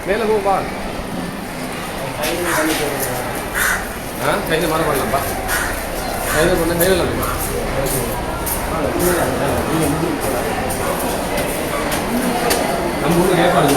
மேலே போவா கையில் மரம் பண்ணலாம்ப்பா கையில் பண்ண மேலே நம்ம ஊருக்கு ஏற்பாடு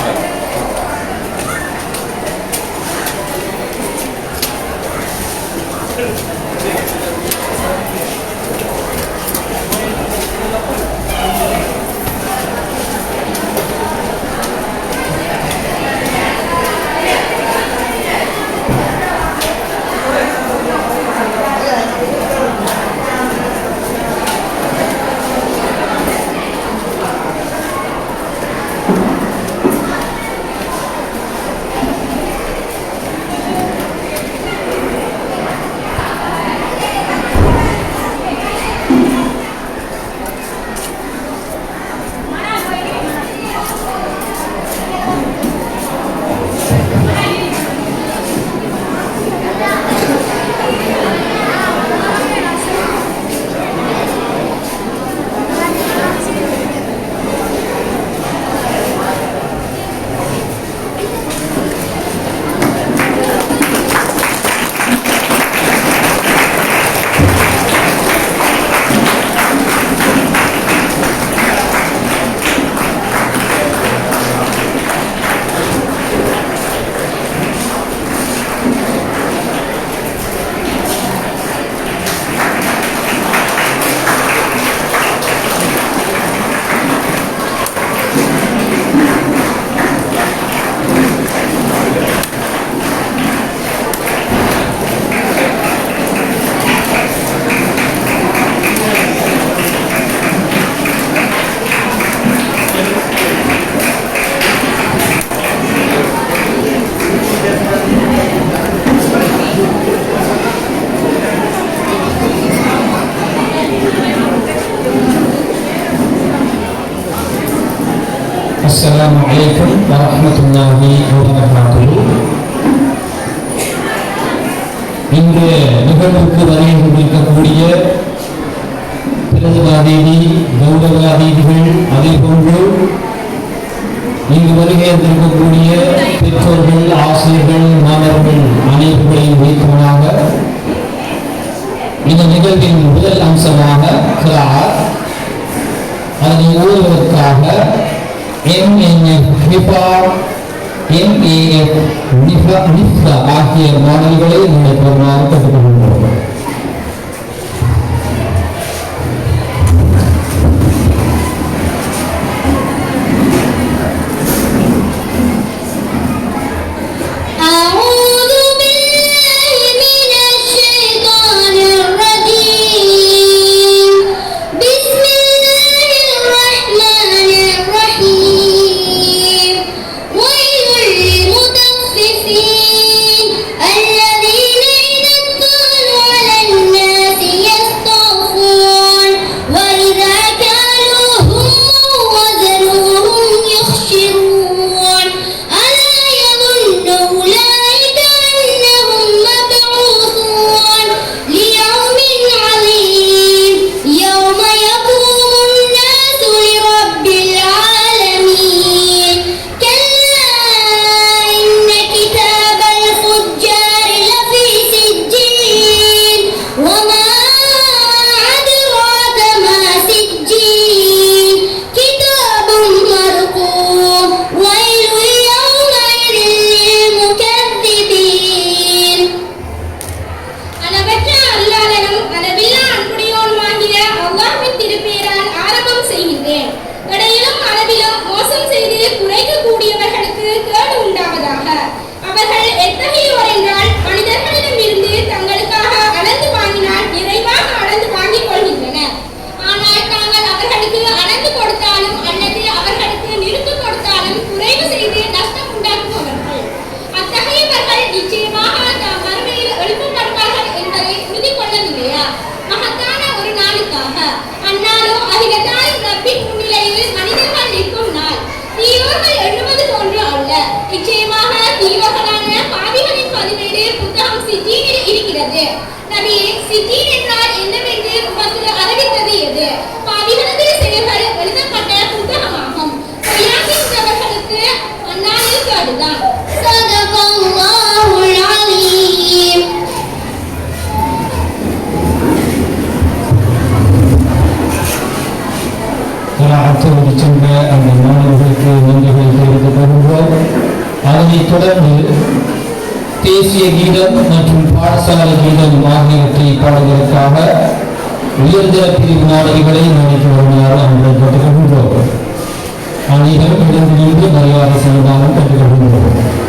Assalamualaikum warahmatullahi wabarakatuh. இந்த நிகழ்வுக்கு வருகை கொண்டிருக்கக்கூடிய பிரதமாதேவி கௌரவாதீதிகள் அதே போன்று இங்கு வருகை இருக்கக்கூடிய பெற்றோர்கள், ஆசிரியர்கள், மாணவர்கள் அனைவர்களையும் வைத்தவனாக இந்த நிகழ்வின் முதல் அம்சமாக கிராத் அதனை ஓதுவதற்காக ஆகிய மாணவிகளை நடைபெறுமாறு கற்றுக்கொள்கிறோம். சென்ற அந்த மாணவர்களுக்கு நன்றிகளை தெரிவித்துக் கொள்கிறோம். அதனைத் தொடர்ந்து தேசிய கீதம் மற்றும் பாடசாலை கீதம் ஆகியவற்றை பாடுவதற்காக உயர்தர பிரிவு மாணவிகளை நடிக்க வருமாறு அவர்கள் கேட்டுக்கொள்கின்றோம். அனைவரும் இடங்களிலிருந்து மரியாதை செய்யுமாறு கேட்டுக்கொள்கின்றோம்.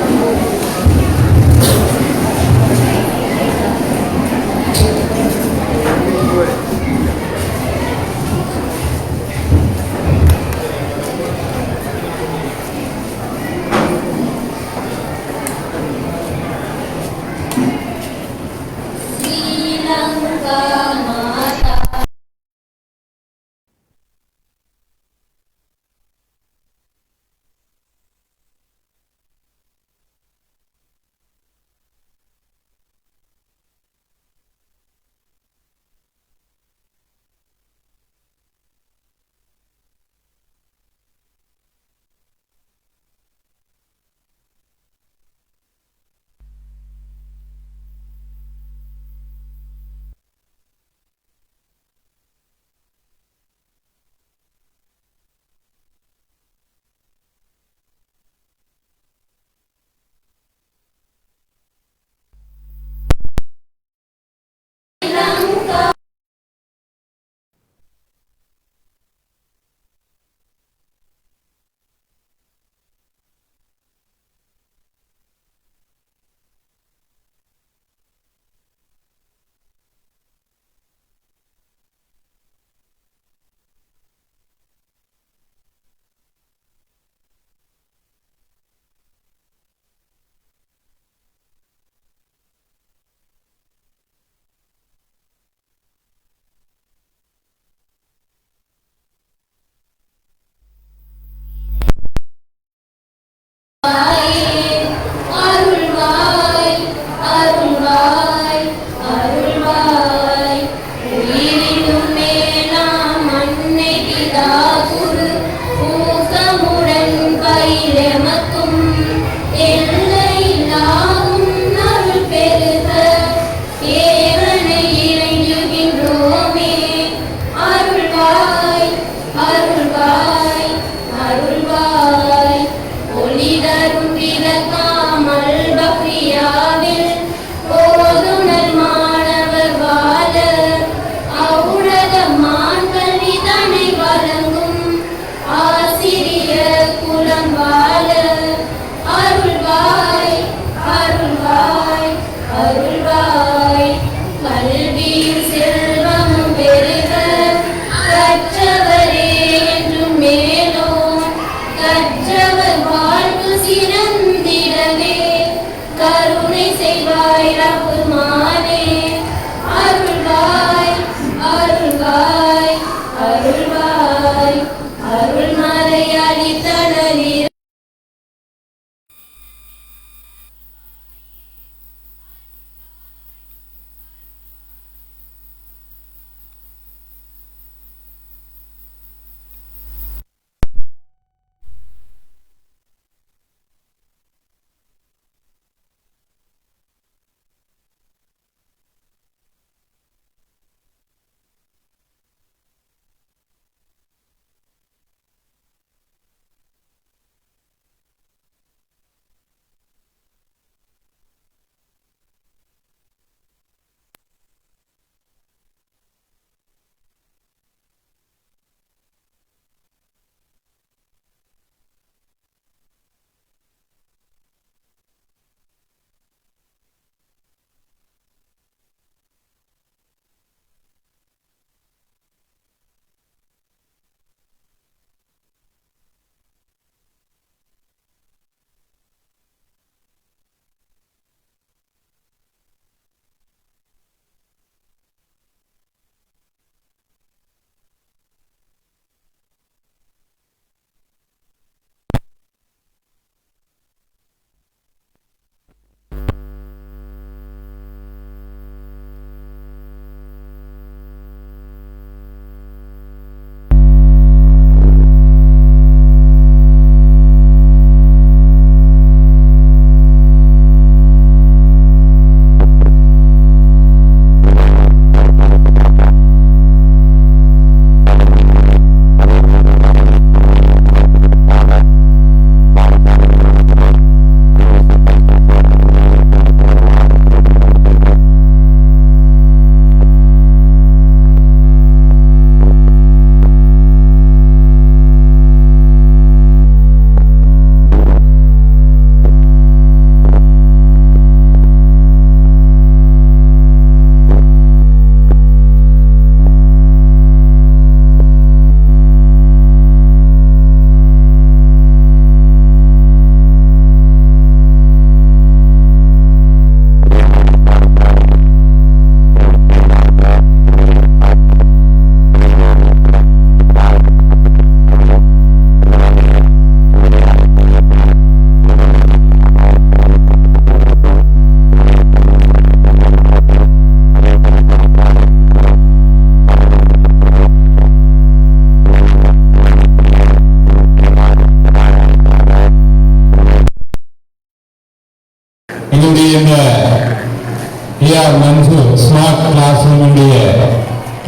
ஸ்மார்ட் கிளாஸ் ரூமுடைய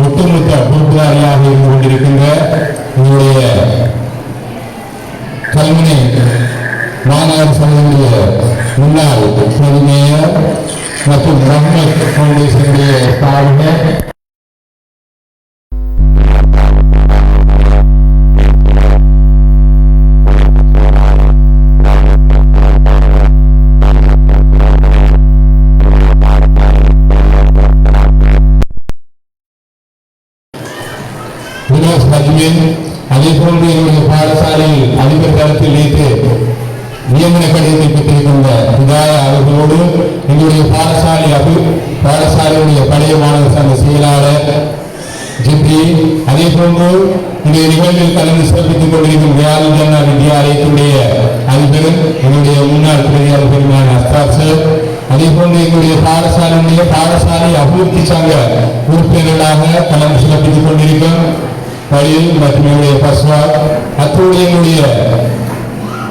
ஒட்டுமொத்த பொறுப்புதாரியாக இருந்து கொண்டிருக்கின்ற உங்களுடைய கல்முனை மாநகர சபையினுடைய முன்னாள் பிரதி மேயர் மற்றும் ரஹ்மத் ஃபவுண்டேஷனுடைய ஸ்தாபகர் அதே போன்று எங்களுடைய பாடசாலையில் அதிபர் தரத்தில் நேற்று நியமன கடிதத்தை பெற்றிருக்கின்ற விதாய அவர்களோடு எங்களுடைய பாடசாலையுடைய பழைய மாணவர் சங்க செயலாளர் ஜிப்ரி, அதே போன்று இந்த நிகழ்வில் கலந்து சிறப்பித்துக் கொண்டிருக்கும் ரியால் ஜன்னா வித்யாலயத்தினுடைய அதிபரும் எங்களுடைய முன்னாள் பிரதியாளர் பெருமான அஸ்தாப் சார், அதே போன்று எங்களுடைய பாடசாலை அபிவிருத்தி சங்க உறுப்பினர்களாக கலந்து சிறப்பித்துக் கொண்டிருக்கும் வழியில் மற்றும் என்னுடைய பஸ்வா அத்தோடு எங்களுடைய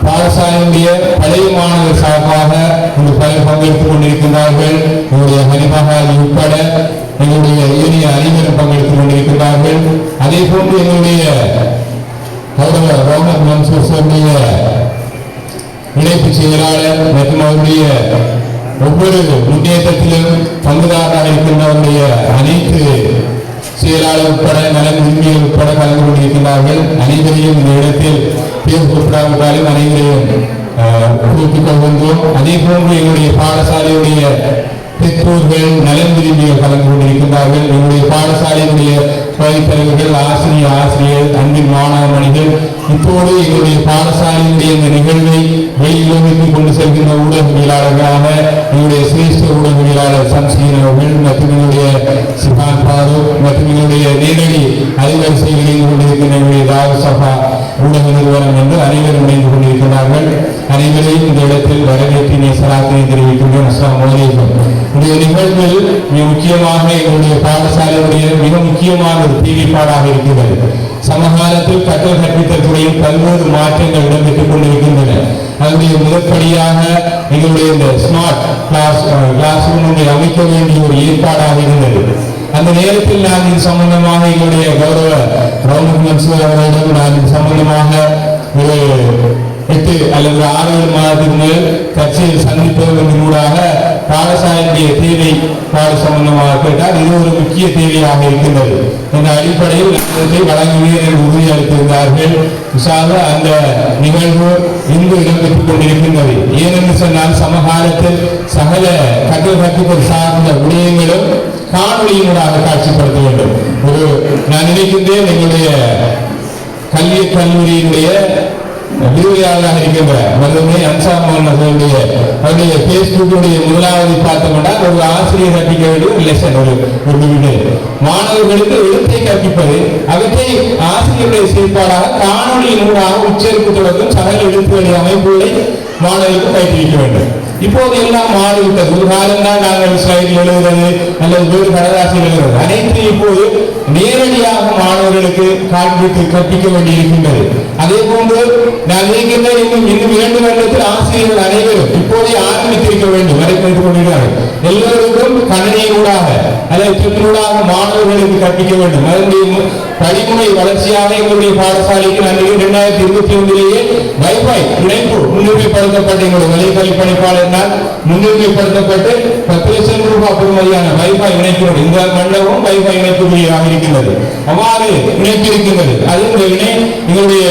பாடசாலையுடைய பழைய மாணவர் சார்பாக இந்த பலர் பங்கெடுத்துக் கொண்டிருக்கின்றார்கள். எங்களுடைய ஹரிமகால் உட்பட எங்களுடைய ஏனைய அனைவரும் பங்கெடுத்துக் கொண்டிருக்கின்றார்கள். அதே போன்று எங்களுடைய ரோஹத் மன்சூருடைய இணைப்பு செயலாளர் மற்றும் அவருடைய ஒவ்வொரு முன்னேற்றத்திலும் பங்குதாரராக இருக்கின்றவருடைய அனைத்து செயலாளர் உட்பட நலன் உரிமைகள் உட்பட கலந்து கொண்டிருக்கிறார்கள். அனைவரையும் இந்த இடத்தில் பேர் குறிப்பிடாவிட்டாலும் அனைவரையும் குறிப்பிட்டுக் கொள்கின்றோம். அதே போன்று எங்களுடைய பாடசாலையுடைய பெற்றோர்கள் நலன் விரும்பிகள் கலந்து கொண்டிருக்கின்றார்கள். எங்களுடைய பாடசாலையினுடைய பயிற்சியாளர்கள், ஆசிரியர், அன்பின் மாணவமணிகள், இப்போது எங்களுடைய பாடசாலையினுடைய இந்த நிகழ்வை வெளியுலகிற்கு கொண்டு செல்கின்ற ஊடகவியலாளர்களாக எங்களுடைய சிரேஷ்ட ஊடகவியலாளர் சம்சீன் அவர்கள் மற்றும் எங்களுடைய சிபான் பாரூக் மற்றும் எங்களுடைய நேரடி அலைவரிசைகளில் கொண்டிருக்கின்ற எங்களுடைய தாவூத் நன்றி தெரிவிக்கின்றோம். அஸ்ஸலாமு அலைக்கும். இந்த நிகழ்வில் மிக முக்கியமாக எங்களுடைய பாடசாலையுடைய மிக முக்கியமான ஒரு தீவிப்பாடாக இருக்கிறது. சமகாலத்தில் கற்றல் கற்பித்தல் துறையில் பல்வேறு மாற்றங்கள் இடம்பெற்றுக் கொண்டிருக்கின்றன. அதனுடைய முதற்படியாக எங்களுடைய இந்த ஸ்மார்ட் கிளாஸ் ரூம் அமைக்க வேண்டிய ஒரு ஏற்பாடாக இருந்தது. அந்த நேரத்தில் நான் இது சம்பந்தமாக எங்களுடைய கௌரவ ரவுண்ட் மன்சூர் அவர்களிடம் நான் இது சம்பந்தமாக ஒரு 8 அல்லது 6 மாதத்துக்கு மேல் கட்சியில் சந்திப்பதற்கு கூடாக பாடசாலையுடைய தேவை பாட சம்பந்தமாக கேட்டால் இது ஒரு முக்கிய தேவையாக இருக்கின்றது. இந்த அடிப்படையில் இதை வழங்குவீர் என்று உறுதியளித்திருந்தார்கள். அந்த நிகழ்வு இங்கு இடம்பெற்றுக் கொண்டிருக்கின்றது. ஏனென்று சொன்னால் சமகாலத்தில் சகல கற்றல் கற்பித்தல் சார்ந்த விடயங்களும் காணொலியினூடாக காட்சிப்படுத்த வேண்டும். நான் நினைக்கின்றேன் எங்களுடைய கல்லூரியினுடைய விரிவுரையாளராக இருக்கின்ற மருத்துவமனை அன்சார் மோகன் அவருடைய பேஸ்புக்குடைய முதலாவது பார்த்தோம்னா ஒரு ஆசிரியர் கற்பிக்க வேண்டிய ஒரு லெசன் ஒரு வீடு மாணவர்களுக்கு எழுத்தை கற்பிப்பது அவற்றை ஆசிரியருடைய செயற்பாடாக காணொலியினூடாக உச்சரிப்பு தொடர்ந்தும் சகல எழுத்துக்களை அமைப்புகளை மாணவர்களுக்கு பயிற்றுவிக்க வேண்டும். இப்போது எல்லாம் மாறிவிட்டது. ஒரு காலம் தான் நாங்கள் ஸ்லைடில் எழுதுறது அல்லது வேறு கடதாசியில் எழுதுறது அனைத்தையும் இப்போது நேரடியாக மாணவர்களுக்கு காண்பித்து கற்பிக்க வேண்டியிருக்கின்றது. அதே போன்று நான் நினைக்கின்றேன் இன்னும் 2 வருடத்தில் ஆசிரியர்கள் அனைவரும் இப்போதே ஆரம்பித்திருக்க வேண்டும். வரைப்படுத்திக் கொண்டிருக்கிறார்கள். எல்லோருக்கும் கணினியூடாக அல்லது சுற்றூடாக மாணவர்களுக்கு கற்பிக்க வேண்டும். அதனுடைய படிமுறை வளர்ச்சியாக எங்களுடைய பாடசாலைக்கு நாங்கள் 2021 வைஃபை இணைப்பு முன்னுரிமைப்படுத்தப்பட்ட எங்களுடைய வலைக்கல்வி பணிப்பாளர் முன்னுரிமைப்படுத்தப்பட்டு 10 லட்சம் ரூபாய் பெறுமதியான வைஃபை இணைப்பு இந்த மண்டபம் வைஃபை இணைப்புக்குரியதாக இருக்கின்றது. அவ்வாறு இணைப்பு இருக்கின்றது. அது இந்த இணை எங்களுடைய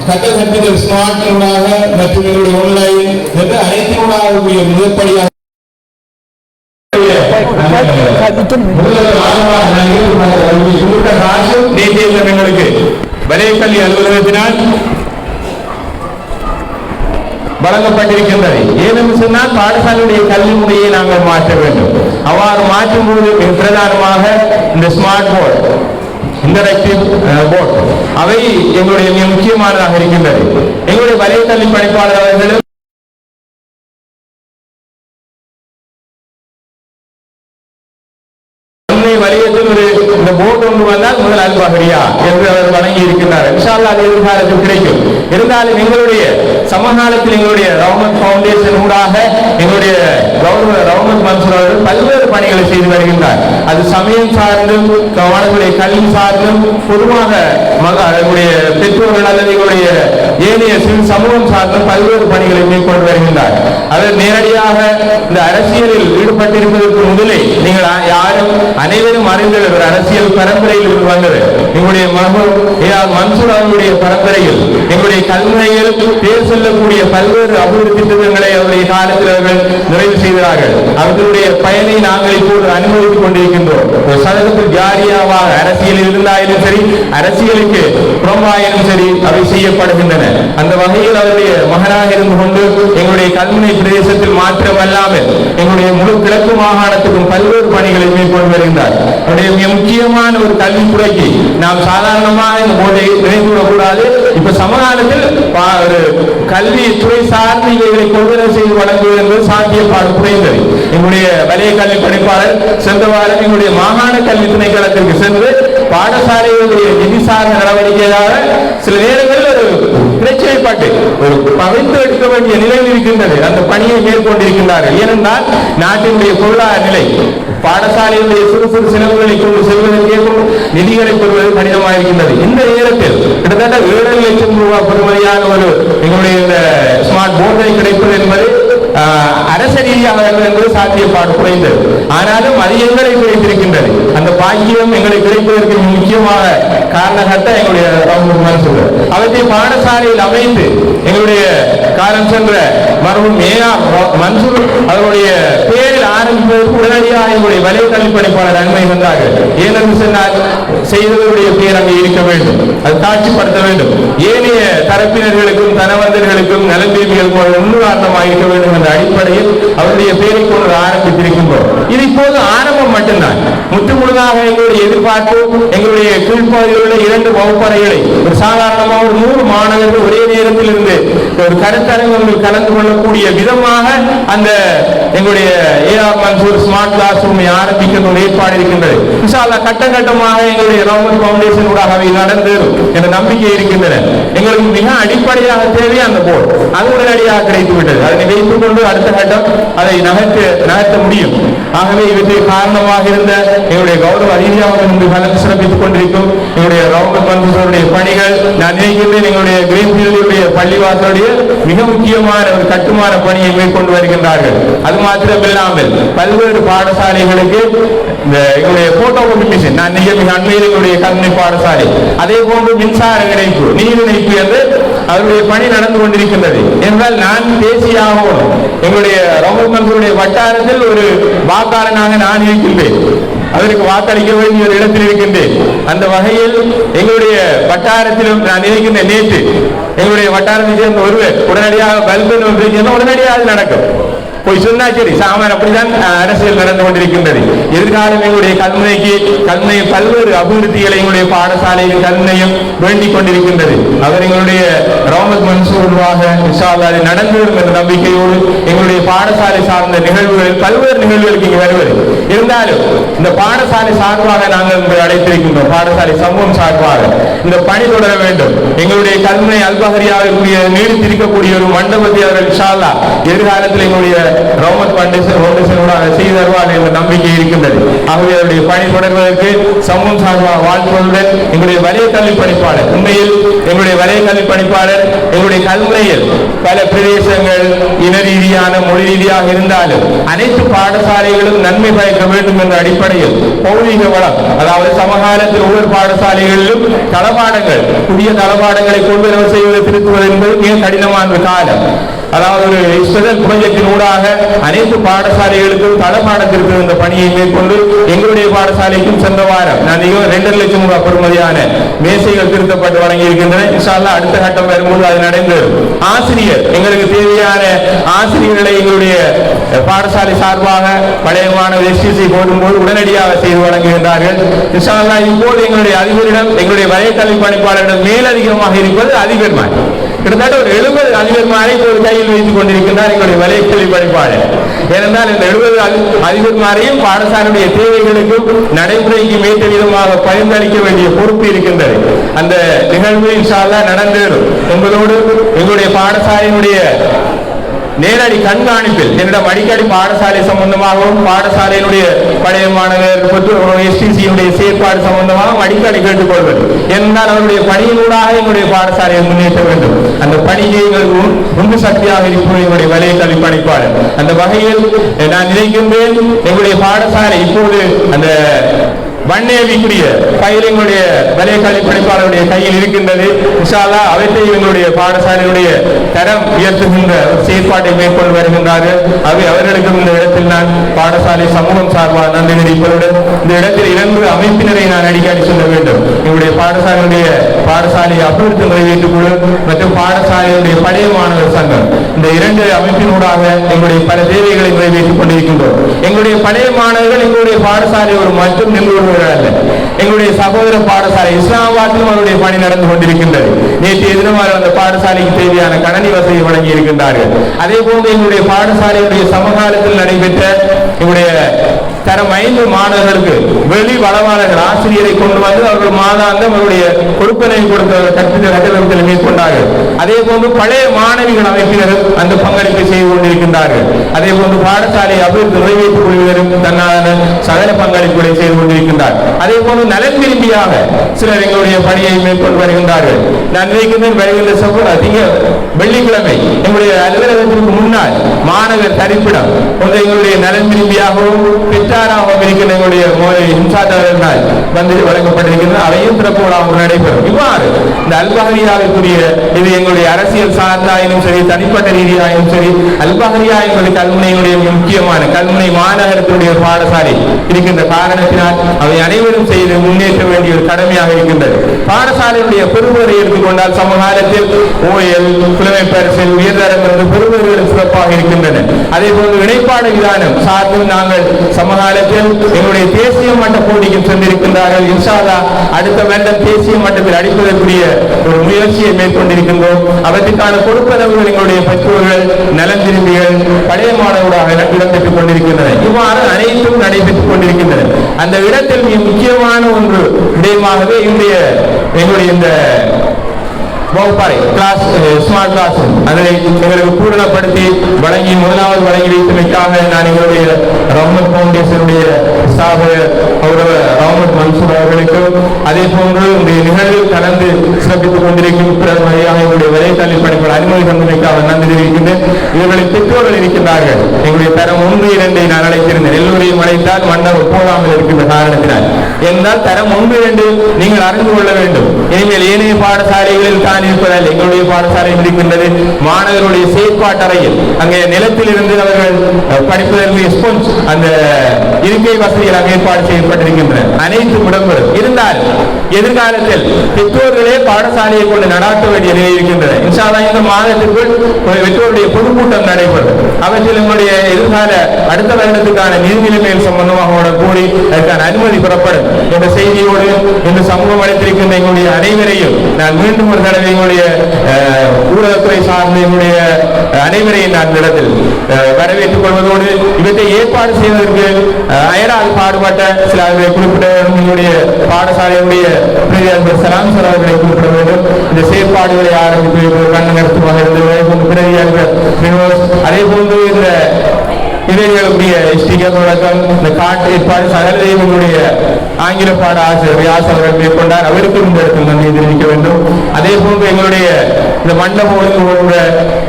கற்றல் கற்பித்தல் ஸ்மார்ட் ஊடாக மற்றும் எங்களுடைய ஆன்லைன் என்று அனைத்தினூடாக முதற்படியாக எங்களுக்கு வலைக்கல்வி அலுவலகத்தினால் வழங்கப்பட்டிருக்கின்றது. ஏனென்று சொன்னால் பாடசாலையுடைய கல்வி முறையை நாங்கள் மாற்ற வேண்டும். அவ்வாறு மாற்றும் போது பிரதானமாக இந்த ஸ்மார்ட் போர்டு இன்டராக்டிவ் போர்டு அவை எங்களுடைய மிக முக்கியமானதாக இருக்கின்றது. எங்களுடைய வலைக்கல்வி பணிப்பாளர் அவர்களும் வலியத்தில் இந்த போர்டு ஒன்று வந்தால் முதல் அல்பகரியா என்று அவர் வழங்கி இருக்கின்றார். இன்ஷா அல்லாஹ் அது எதிர்காலத்தில் கிடைக்கும். இருந்தாலும் எங்களுடைய சமகாலத்தில் எங்களுடைய ரஹ்மத் ஃபவுண்டேஷன் ஊடாக எங்களுடைய கௌரவ ரஹ்மத் மன்சூர் அவர்கள் பல்வேறு பணிகளை செய்து வருகின்றார். அது சமயம் சார்ந்தும் மாணவர்களுடைய கல்வி சார்ந்தும் பொதுவாக எங்களுடைய பெற்றோர்கள் அல்லது எங்களுடைய ஏனைய சமூகம் சார்ந்தும் பல்வேறு பணிகளை மேற்கொண்டு வருகின்றார். அவர் நேரடியாக இந்த அரசியலில் ஈடுபட்டிருப்பதற்கு முதலே நீங்கள் யாரும் அனைவரும் அறிந்த ஒரு அரசியல் பரம்பரையில் வந்தது. எங்களுடைய மன்சூர் அவர்களுடைய பரம்பரையில் எங்களுடைய கல்வியில் பேர் சொல்லக்கூடிய பல்வேறு அபிவிருத்தி திட்டங்களை அவருடைய காலத்தில் அவர்கள் நிறைவு செய்கிறார்கள். அவர்களுடைய பயனை நாங்கள் இப்போது அனுமதித்துக் கொண்டிருக்கின்றோம். ஒரு சதகத்தில் ஜாரியாவாக அரசியலில் இருந்தாலும் சரி அரசியலுக்கு புறம்பாயினும் சரி அவை செய்யப்படுகின்றன. அந்த வகையில் அவருடைய மகனாக இருந்து கொண்டு எங்களுடைய கல்முனை பிரதேசத்தில் மாற்றமல்லாமல் எங்களுடைய முழு கிழக்கு மாகாணத்துக்கும் பல்வேறு பணிகளை மேற்கொண்டு வருகின்றார். அவருடைய மிக முக்கியமான ஒரு கல்வித்துறைக்கு நாம் சாதாரணமாக இந்த போதை நினைவுவிடக்கூடாது. இப்ப சமகாலத்தில் ஒரு கல்வித்துறை சார்ந்து இவைகளை கொள்வனவு செய்து வழங்குவது என்பது சாத்தியப்பாடு குறைந்தது. எங்களுடைய வலய கல்வி பணிப்பாளர் சென்ற வாரம் எங்களுடைய மாகாண கல்வி திணைக்களத்திற்கு சென்று பாடசாலைகளுடைய நிதி சார்ந்த நடவடிக்கையாக சில நேரங்களில் ஒரு பிரச்சனைப்பட்டு ஒரு பகிர்ந்து எடுக்க வேண்டிய நிலையில் இருக்கின்றது. அந்த பணியை மேற்கொண்டிருக்கின்றார்கள். ஏனென்றால் நாட்டினுடைய பொருளாதார நிலை பாடசாலையுடைய சிறு சிறு செலவுகளை கொண்டு செல்வதற்கே நிதிகளை பெறுவது கடினமாக இருக்கின்றது. இந்த நேரத்தில் கிட்டத்தட்ட 7 லட்சம் ரூபாய் பெறுமதியான ஒரு எங்களுடைய இந்த ஸ்மார்ட் போர்டை கிடைப்பது என்பது அரச ரீதியாக என்பது சாத்தியப்பாடு குறைந்தது. ஆனாலும் அது எங்களை கிடைத்திருக்கின்றது. அந்த பாக்கியம் எங்களை கிடைப்பதற்கு முக்கியமாக காரணகட்ட எங்களுடைய அவற்றை பாடசாலையில் அமைத்து எங்களுடைய காலம் சென்ற மரபும் மன்சூர் அவருடைய பேரில் ஆரம்பிப்பதற்கு உடனடியாக எங்களுடைய வலய கல்வி பணிப்பாளர் அனுமதி வந்தார்கள். ஏனென்று சொன்னால் செய்தவருடைய பேர் அங்கே இருக்க வேண்டும், அது காட்சிப்படுத்த வேண்டும். ஏனைய தரப்பினர்களுக்கும் தனவந்தர்களுக்கும் நலன்பேமிகள் முன்னுதாரணமாக இருக்க வேண்டும் என்ற அடிப்படையில் அவருடைய பேரை கொண்டு ஆரம்பித்திருக்கின்றோம். இது இப்போது ஆரம்பம் மட்டும்தான். முற்றுமுழுதாக எங்களுடைய எதிர்பார்ப்பு எங்களுடைய கீழ்ப்பகுதியில் உள்ள 2 வகுப்பறைகளை ஒரு சாதாரணமாக ஒரு 100 மாணவர்கள் ஒரே நேரத்தில் இருந்து ஒரு கருத்தரங்கங்கள் கலந்து கொள்ளக்கூடிய விதமாக அந்த எங்களுடைய AR மன்சூர் ஸ்மார்ட் கிளாஸ் ரூமை ஆரம்பிக்கின்ற ஒரு ஏற்பாடு இருக்கின்றது. இன்ஷா அல்லாஹ் கட்டம் கட்டமாக எங்களுடைய ரஹ்மத் ஃபவுண்டேஷன் ஊடாக அவை நடந்தேறும் என்ற நம்பிக்கை இருக்கின்றன. எங்களுக்கு மிக அடிப்படையாக தேவை அந்த போர்டு, அது உடனடியாக கிடைத்து விட்டது. அதனை வைத்துக் கொண்டு அடுத்த கட்டம் அதை நகர்த்த முடியும். ஆகவே இவற்றுக்கு காரணமாக இருந்த எங்களுடைய கௌரவ அதிகாரியாக இன்று கலந்து சிறப்பித்துக் கொண்டிருக்கும் எங்களுடைய ரஹ்மத் மன்சூருடைய பணிகள், நான் நினைக்கின்றேன் எங்களுடைய கிரீன்ஃபீல்டுடைய பள்ளிவாசலுடைய மிக முக்கியமான ஒரு கட்டுமான பணியை மேற்கொண்டு வருகின்றார்கள். அது மாத்திரமில்லாமல் பல்வேறு பாடசாலைகளுக்கு இந்த எங்களுடைய போட்டோகாபி மிஷின், நான் மிக அண்மையில் எங்களுடைய கல்வி பாடசாலை, அதே போன்று மின்சார இணைப்பு, நீர் இணைப்பு என்று அவருடைய பணி நடந்து கொண்டிருக்கின்றது. என்றால் நான் பேசியாகணும், எங்களுடைய ரஹ்மத் மன்சூருடைய வட்டாரத்தில் ஒரு வாக்காளனாக நான் இருக்கின்றேன், அதற்கு வாக்களிக்க வேண்டிய ஒரு இடத்தில் இருக்கின்றேன். அந்த வகையில் எங்களுடைய வட்டாரத்திலும் நான் நினைக்கின்ற நேற்று எங்களுடைய வட்டாரத்தை சேர்ந்த ஒருவர் உடனடியாக பல்பு உடனடியாக நடக்கும் போய் சொன்னா சரி சாமான். அப்படிதான் அரசியல் நடந்து கொண்டிருக்கின்றது. எதிர்காலம் எங்களுடைய கல்முனை பல்வேறு அபிவிருத்திகளை எங்களுடைய பாடசாலையின் கல்முனையும் வேண்டிக் கொண்டிருக்கின்றது. அவர் எங்களுடைய ரஹ்மத் மன்சூராக இன்ஷா அல்லாஹ் நடந்து வரும் என்ற நம்பிக்கையோடு எங்களுடைய பாடசாலை சார்ந்த நிகழ்வுகள் பல்வேறு நிகழ்வுகளுக்கு இங்கு வருவது இருந்தாலும் இந்த பாடசாலை சார்பாக நாங்கள் உங்களை அழைத்திருக்கின்றோம். பாடசாலை சமூகம் சார்பாக இந்த பணி தொடர வேண்டும். எங்களுடைய கல்முனை அல்பஹரியாவுடைய நீடித்திருக்கக்கூடிய ஒரு மண்டபத்தை அவர்கள் இன்ஷா அல்லாஹ் எதிர்காலத்தில் எங்களுடைய ரஹ்மத் ஃபவுண்டேஷனோட செய்து தருவார்கள் என்ற நம்பிக்கை இருக்கின்றது. ஆகவே அவருடைய பணி தொடர்வதற்கு சமூகம் சார்பாக வாழ்த்துவதுடன் எங்களுடைய வலய கல்வி பணிப்பாளர், உண்மையில் எங்களுடைய வலய கல்வி பணிப்பாளர் எங்களுடைய கல்முனையில் பல பிரதேசங்கள் இன ரீதியான மொழி ரீதியாக இருந்தாலும் அனைத்து பாடசாலைகளும் நன்மை பயக்க வேண்டும் என்ற அடிப்படையில் பௌதிக வளம், அதாவது சமகாலத்தில் ஒவ்வொரு பாடசாலைகளிலும் தளபாடங்கள், புதிய தளபாடங்களை கொள்வனவு செய்வது திருத்துவது என்பது மிக கடினமான காலம். அதாவது ஒரு ஸ்பெஷல் ப்ராஜெக்டின் ஊடாக அனைத்து பாடசாலைகளுக்கும் தளபாடத்திற்கு இந்த பணியை மேற்கொண்டு எங்களுடைய பாடசாலைக்கும் சென்ற வாரம் நான் 2.5 லட்சம் ரூபாய் பெறுமதியான மேசைகள் திருத்தப்பட்டு வழங்கி இருக்கின்றன. இன்ஷா அல்லாஹ் அடுத்த கட்டம் வரும்போது அது நடந்து ஆசிரியர் எங்களுக்கு தேவையான ஆசிரியர்களை எங்களுடைய பாடசாலை சார்பாக பழைய மாணவர் STC போடும்போது உடனடியாக செய்து வழங்குகின்றார்கள். இன்ஷா அல்லாஹ் இப்போது எங்களுடைய அதிபரிடம், எங்களுடைய வலய கல்வி பணிப்பாளரிடம் மேலதிகமாக இருப்பது அதிபர்மார். கிட்டத்தட்ட ஒரு 70 அதிபர்மாரை ஒரு கையில் வைத்துக் கொண்டிருக்கின்றார் எங்களுடைய வலய கல்வி பணிப்பாளர். ஏனென்றால் இந்த 70 அதிபர்மாரையும் பாடசாலையுடைய தேவைகளுக்கும் நடைமுறைக்கு மேற்ற விதமாக பரிந்தளிக்க வேண்டிய பொறுப்பு இருக்கின்றது. அந்த நிகழ்வு இன்ஷா அல்லாஹ் நடந்தேறும் என்பதோடு எங்களுடைய பாடசாலையினுடைய நேரடி கண்காணிப்பில் என்னிடம் அடிக்கடி பாடசாலை சம்பந்தமாகவும் பாடசாலையினுடைய பழைய மாணவர் STC செயற்பாடு சம்பந்தமாகவும் அடிக்கடி கேட்டுக்கொள்வது. என்றால் அவருடைய பணியினூடாக எங்களுடைய பாடசாலையை முன்னேற்ற வேண்டும். அந்த பணியை உந்து சக்தியாக இருக்கும் எங்களுடைய வலய கல்வி பணிப்பாளர். அந்த வகையில் நான் நினைக்கின்றேன் எங்களுடைய பாடசாலை இப்போது அந்த வண்ணேவிக்குரிய ஃபைல் எங்களுடைய வலய கல்வி பணிப்பாளருடைய கையில் இருக்கின்றது. இன்ஷா அல்லாஹ் அவற்றை எங்களுடைய பாடசாலையுடைய தரம் உயர்த்துகின்ற செயற்பாட்டை மேற்கொண்டு வருகின்றார்கள். அவர்களுக்கும் இந்த இடத்தில் நான் பாடசாலை சமூகம் சார்பாக நன்றி தெரிவிப்பதுடன் இந்த இடத்தில் 2 அமைப்பினரை நான் அடிக்கடி சொல்ல வேண்டும். எங்களுடைய பாடசாலை அபிவிருத்தி நிறைவேற்றுக் குழு மற்றும் பாடசாலையுடைய பழைய மாணவர் சங்கம், இந்த 2 அமைப்பினூடாக எங்களுடைய பல தேவைகளை நிறைவேற்றிக் கொண்டிருக்கின்றோம். எங்களுடைய பழைய மாணவர்கள் எங்களுடைய பாடசாலை ஒரு மட்டும் நின்று எங்களுடைய சகோதர பாடசாலை இஸ்லாமாபாத்திலும் அவருடைய பணி நடந்து கொண்டிருக்கின்றது. நேற்றைய தினம் அந்த பாடசாலைக்கு தேவையான கணனி வசதி வழங்கி இருக்கின்றார்கள். அதே போன்று எங்களுடைய பாடசாலையுடைய சமகாலத்தில் நடைபெற்ற எங்களுடைய தரம் 5 மாணவர்களுக்கு வெளி வளவாளர்கள் ஆசிரியரை கொண்டு வந்து அவர்கள் மாதாந்தம் அவருடைய கொடுப்பனை கொடுத்த கட்டத்தில் மேற்கொண்டார்கள். அதே போன்று பழைய மாணவிகள் அமைப்பினரும் அந்த பங்களிப்பை செய்து கொண்டிருக்கின்றார்கள். அதே போன்று பாடசாலை அபிவிருத்தி நிறைவேற்றிக் கொள்வதற்கு தன்னான சகல பங்களிப்புகளை செய்து கொண்டிருக்கின்றார். அதே போன்று நலன் விரும்பியாக சிலர் எங்களுடைய பணியை மேற்கொண்டு வருகின்றார்கள். நான் நினைக்கின்றேன் வருகின்ற வெள்ளிக்கிழமை எங்களுடைய அலுவலகத்திற்கு முன்னால் மாணவர் தரிப்பிடம் ஒன்று எங்களுடைய நலன் விரும்பியாகவும் பெற்றாராகவும் இருக்கின்ற எங்களுடைய இன்சாதவர்களால் வந்து வழங்கப்பட்டிருக்கின்றன. அவையும் சிறப்பு விழாவும் நடைபெறும். இவ்வாறு இந்த அல்பஹரியாவுக்குரிய இது எங்களுடைய அரசியல் சார்ந்தாயினும் சரி, தனிப்பட்ட ரீதியாயும் சரி, அல்பஹரியா என்பது கல்முனையுடைய முக்கியமான கல்முனை மாநகரத்தினுடைய பாடசாலை இருக்கின்ற காரணத்தினால் அவை அனைவரும் செய்து முன்னேற்ற வேண்டிய ஒரு கடமையாக இருக்கின்றது. பாடசாலையுடைய பெருவரை எடுத்துக்கொண்டால் சமகாலத்தில் OL, புலமை பரிசில், உயர்தரம் என்று பெருவர்கள் சிறப்பாக இருக்கின்றன. அதே போன்று இணைப்பாடு விதானம் சார்ந்தும் நாங்கள் சமகாலத்தில் எங்களுடைய தேசிய மட்ட போட்டிக்கு சென்றிருக்கின்றார்கள். இன்ஷா அல்லாஹ் அடுத்த வருடம் தேசிய மட்டத்தில் அடிப்பதற்குரிய ஒரு முயற்சியை மேற்கொண்டிருக்கின்றோம். அவற்றுக்கான கொடுப்பனவுகள் எங்களுடைய பெற்றோர்கள், நலன் விரும்பிகள், பழைய மாணவர்களாக இடம்பெற்றுக் கொண்டிருக்கின்றன. இவ்வாறு அனைத்தும் நடைபெற்றுக் கொண்டிருக்கின்றன. அந்த இடத்தில் மிக முக்கியமான ஒன்று விடயமாகவே இன்றைய எங்களுடைய இந்த வகுப்பறை கிளாஸ் ஸ்மார்ட் கிளாஸ் அதை எங்களுக்கு பூரணப்படுத்தி வழங்கி முதலாவது வழங்கி வைத்தமைக்காக நான் எங்களுடைய ரஹ்மத் பவுண்டேஷனுடைய ஸ்தாபகர் ரஹ்மத் மன்சூர் அவர்களுக்கும் அதே போன்று இந்த நிகழ்வில் கலந்து சிறப்பித்துக் கொண்டிருக்கும் பிறகு எங்களுடைய விலைத்தாளில் படிப்புகள் அனுமதி தந்தமைக்காக நன்றி தெரிவிக்கின்றேன். இவர்களின் பெற்றோர்கள் இருக்கின்றார்கள். எங்களுடைய தரம் 1, 2 நான் அழைத்திருந்தேன். எல்லோரையும் அழைத்தால் மண்டபம் போகாமல் இருக்கின்ற காரணத்தினால் என்றால் தரம் 1, 2 நீங்கள் அறிந்து கொள்ள வேண்டும். இனிமேல் ஏனைய பாடசாலைகளில் தான் இருப்பதால் எங்களுடைய பாடசாலை இருக்கின்றது மாணவர்களுடைய செயற்பாட்டறையில் அங்கே நிலத்தில் இருந்து அவர்கள் படிப்பதற்கு ஸ்போன்ஸ் அந்த இருக்கை வசதிகள் ஏற்பாடு செய்யப்பட்டிருக்கின்றன. அனைத்து இடம்பெறும் இருந்தால் எதிர்காலத்தில் பெற்றோர்களே பாடசாலையை கொண்டு நடாத்த வேண்டிய நிலை இருக்கின்றன. இன்ஷா அல்லாஹ் இந்த மாதத்திற்குள் பெற்றோருடைய பொதுக்கூட்டம் நடைபெறும். அவற்றில் எங்களுடைய எதிர்கால அடுத்த வருடத்துக்கான நிதிநிலைமைகள் சம்பந்தமாக கூடி அதற்கான அனுமதி பெறப்படும் என்ற செய்தியோடு இந்த சமூகம் அளித்திருக்கின்ற எங்களுடைய அனைவரையும் நான் மீண்டும் ஒரு தடவை எங்களுடைய ஊடகத்துறை சார்ந்த எங்களுடைய அனைவரையும் நான் இடத்தில் வரவேற்றுக் கொள்வதோடு இவற்றை ஏற்பாடு செய்வதற்கு அயரால் பாடுபட்ட சில குறிப்பிட்ட எங்களுடைய பாடசாலையுடைய சலாம் சார் அவர்களை குறிப்பிட வேண்டும். இந்த செயற்பாடுகளை ஆரம்பித்து கண்ணு நிறுத்தமாக இருந்தது. அதே போன்று இந்த இளைஞர்களுடைய ஸ்டிகர் வழக்கம் இந்த காட்டு ஏற்பாடு சகலையும் எங்களுடைய ஆங்கில பாட ஆசிரியர்கள் மேற்கொண்டார். அவருக்கும் இந்த இடத்தில் நன்றி தெரிவிக்க வேண்டும். அதே போன்று எங்களுடைய இந்த மண்டப ஒழுங்கு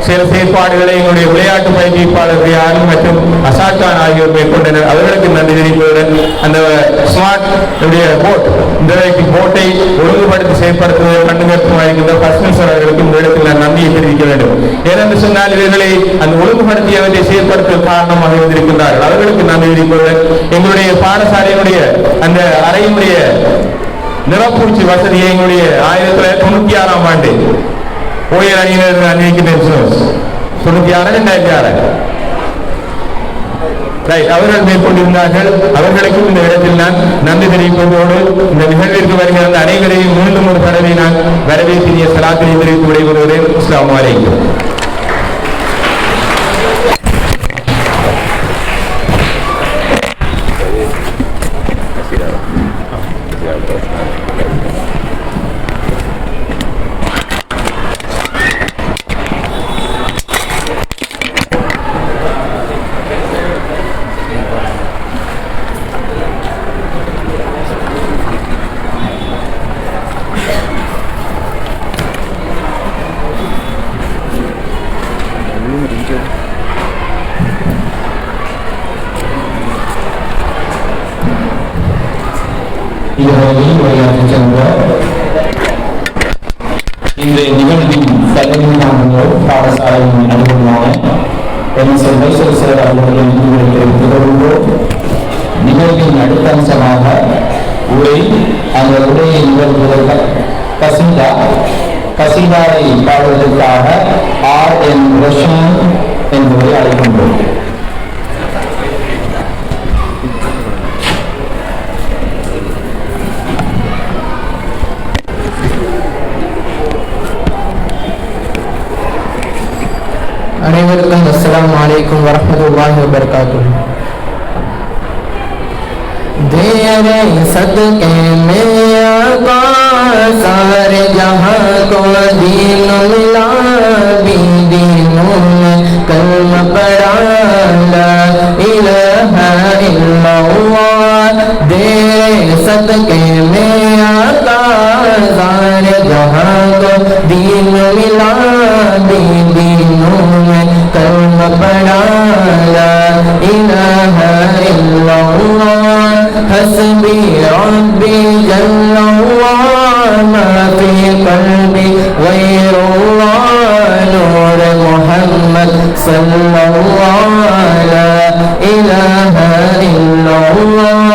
சில செயற்பாடுகளை எங்களுடைய விளையாட்டு பயிற்சியாளர் யாரும் மற்றும் அசாத்கான் ஆகியோர் மேற்கொண்டனர். அவர்களுக்கு நன்றி தெரிவிப்பதுடன் அந்த ஸ்மார்ட் போட் இந்த போட்டை ஒழுங்குபடுத்தி செயற்படுத்துவதை கண்டுகட்டுமாக இருக்கின்ற பஸ்மின்சர் அவர்களுக்கு இந்த இடத்தில் நான் நன்றியை தெரிவிக்க வேண்டும். ஏனென்று சொன்னால் இவர்களை அந்த ஒழுங்குபடுத்தியவற்றை செயற்படுத்தும் காரணமாக இருந்திருக்கின்றார்கள். அவர்களுக்கு நன்றி தெரிவிப்பதுடன் எங்களுடைய பாடசாலையினுடைய அந்த அறையினுடைய நிறப்பூச்சி வசதியை எங்களுடைய 1996ஆம் ஆண்டு ஓயர் அணியினர் அறிவிக்கின்றேன் 96 அவர்கள் மேற்கொண்டிருந்தார்கள். அவர்களுக்கும் இந்த இடத்தில் நான் நன்றி தெரிவிப்பதோடு இந்த நிகழ்விற்கு வருகிற அனைவரையும் மீண்டும் ஒரு தடவை நான் வரவேற்கிற சலாத்தினை தெரிவித்து விடைபெறுகிறேன். அஸ்ஸலாமு அலைக்கும். இந்த நிகழ்வின் தலைமையாக பாடசாலையின் அனுபவமான நிகழ்வின் அடுத்த அம்சமாக உரை, அந்த உரையை நிகழ்வதற்கு கசீதாவை பாடுவதற்காக R.N. ரோஷன் என்பவரை அழைக்கின்றோம். அனைவருக்கும் அஸ்ஸலாமு அலைக்கும் வரஹ்மத்துல்லாஹி வபரகாத்துஹு. तेरे सदके में आका सारे जहां को दीन मिला, भी दीनों में कलमा पढ़ा ला इलाहा इल्लल्लाह। तेरे सदके में आका सारे जहां को दीन मिला, भी दीनों में कलमा पढ़ा ला इलाहा इल्लल्लाह। हस्बी रब्बी जल्लल्लाह, मा फी क़ल्बी गैरुल्लाह। नूर मुहम्मद सल्लल्लाहु ला इलाहा इल्लल्लाह।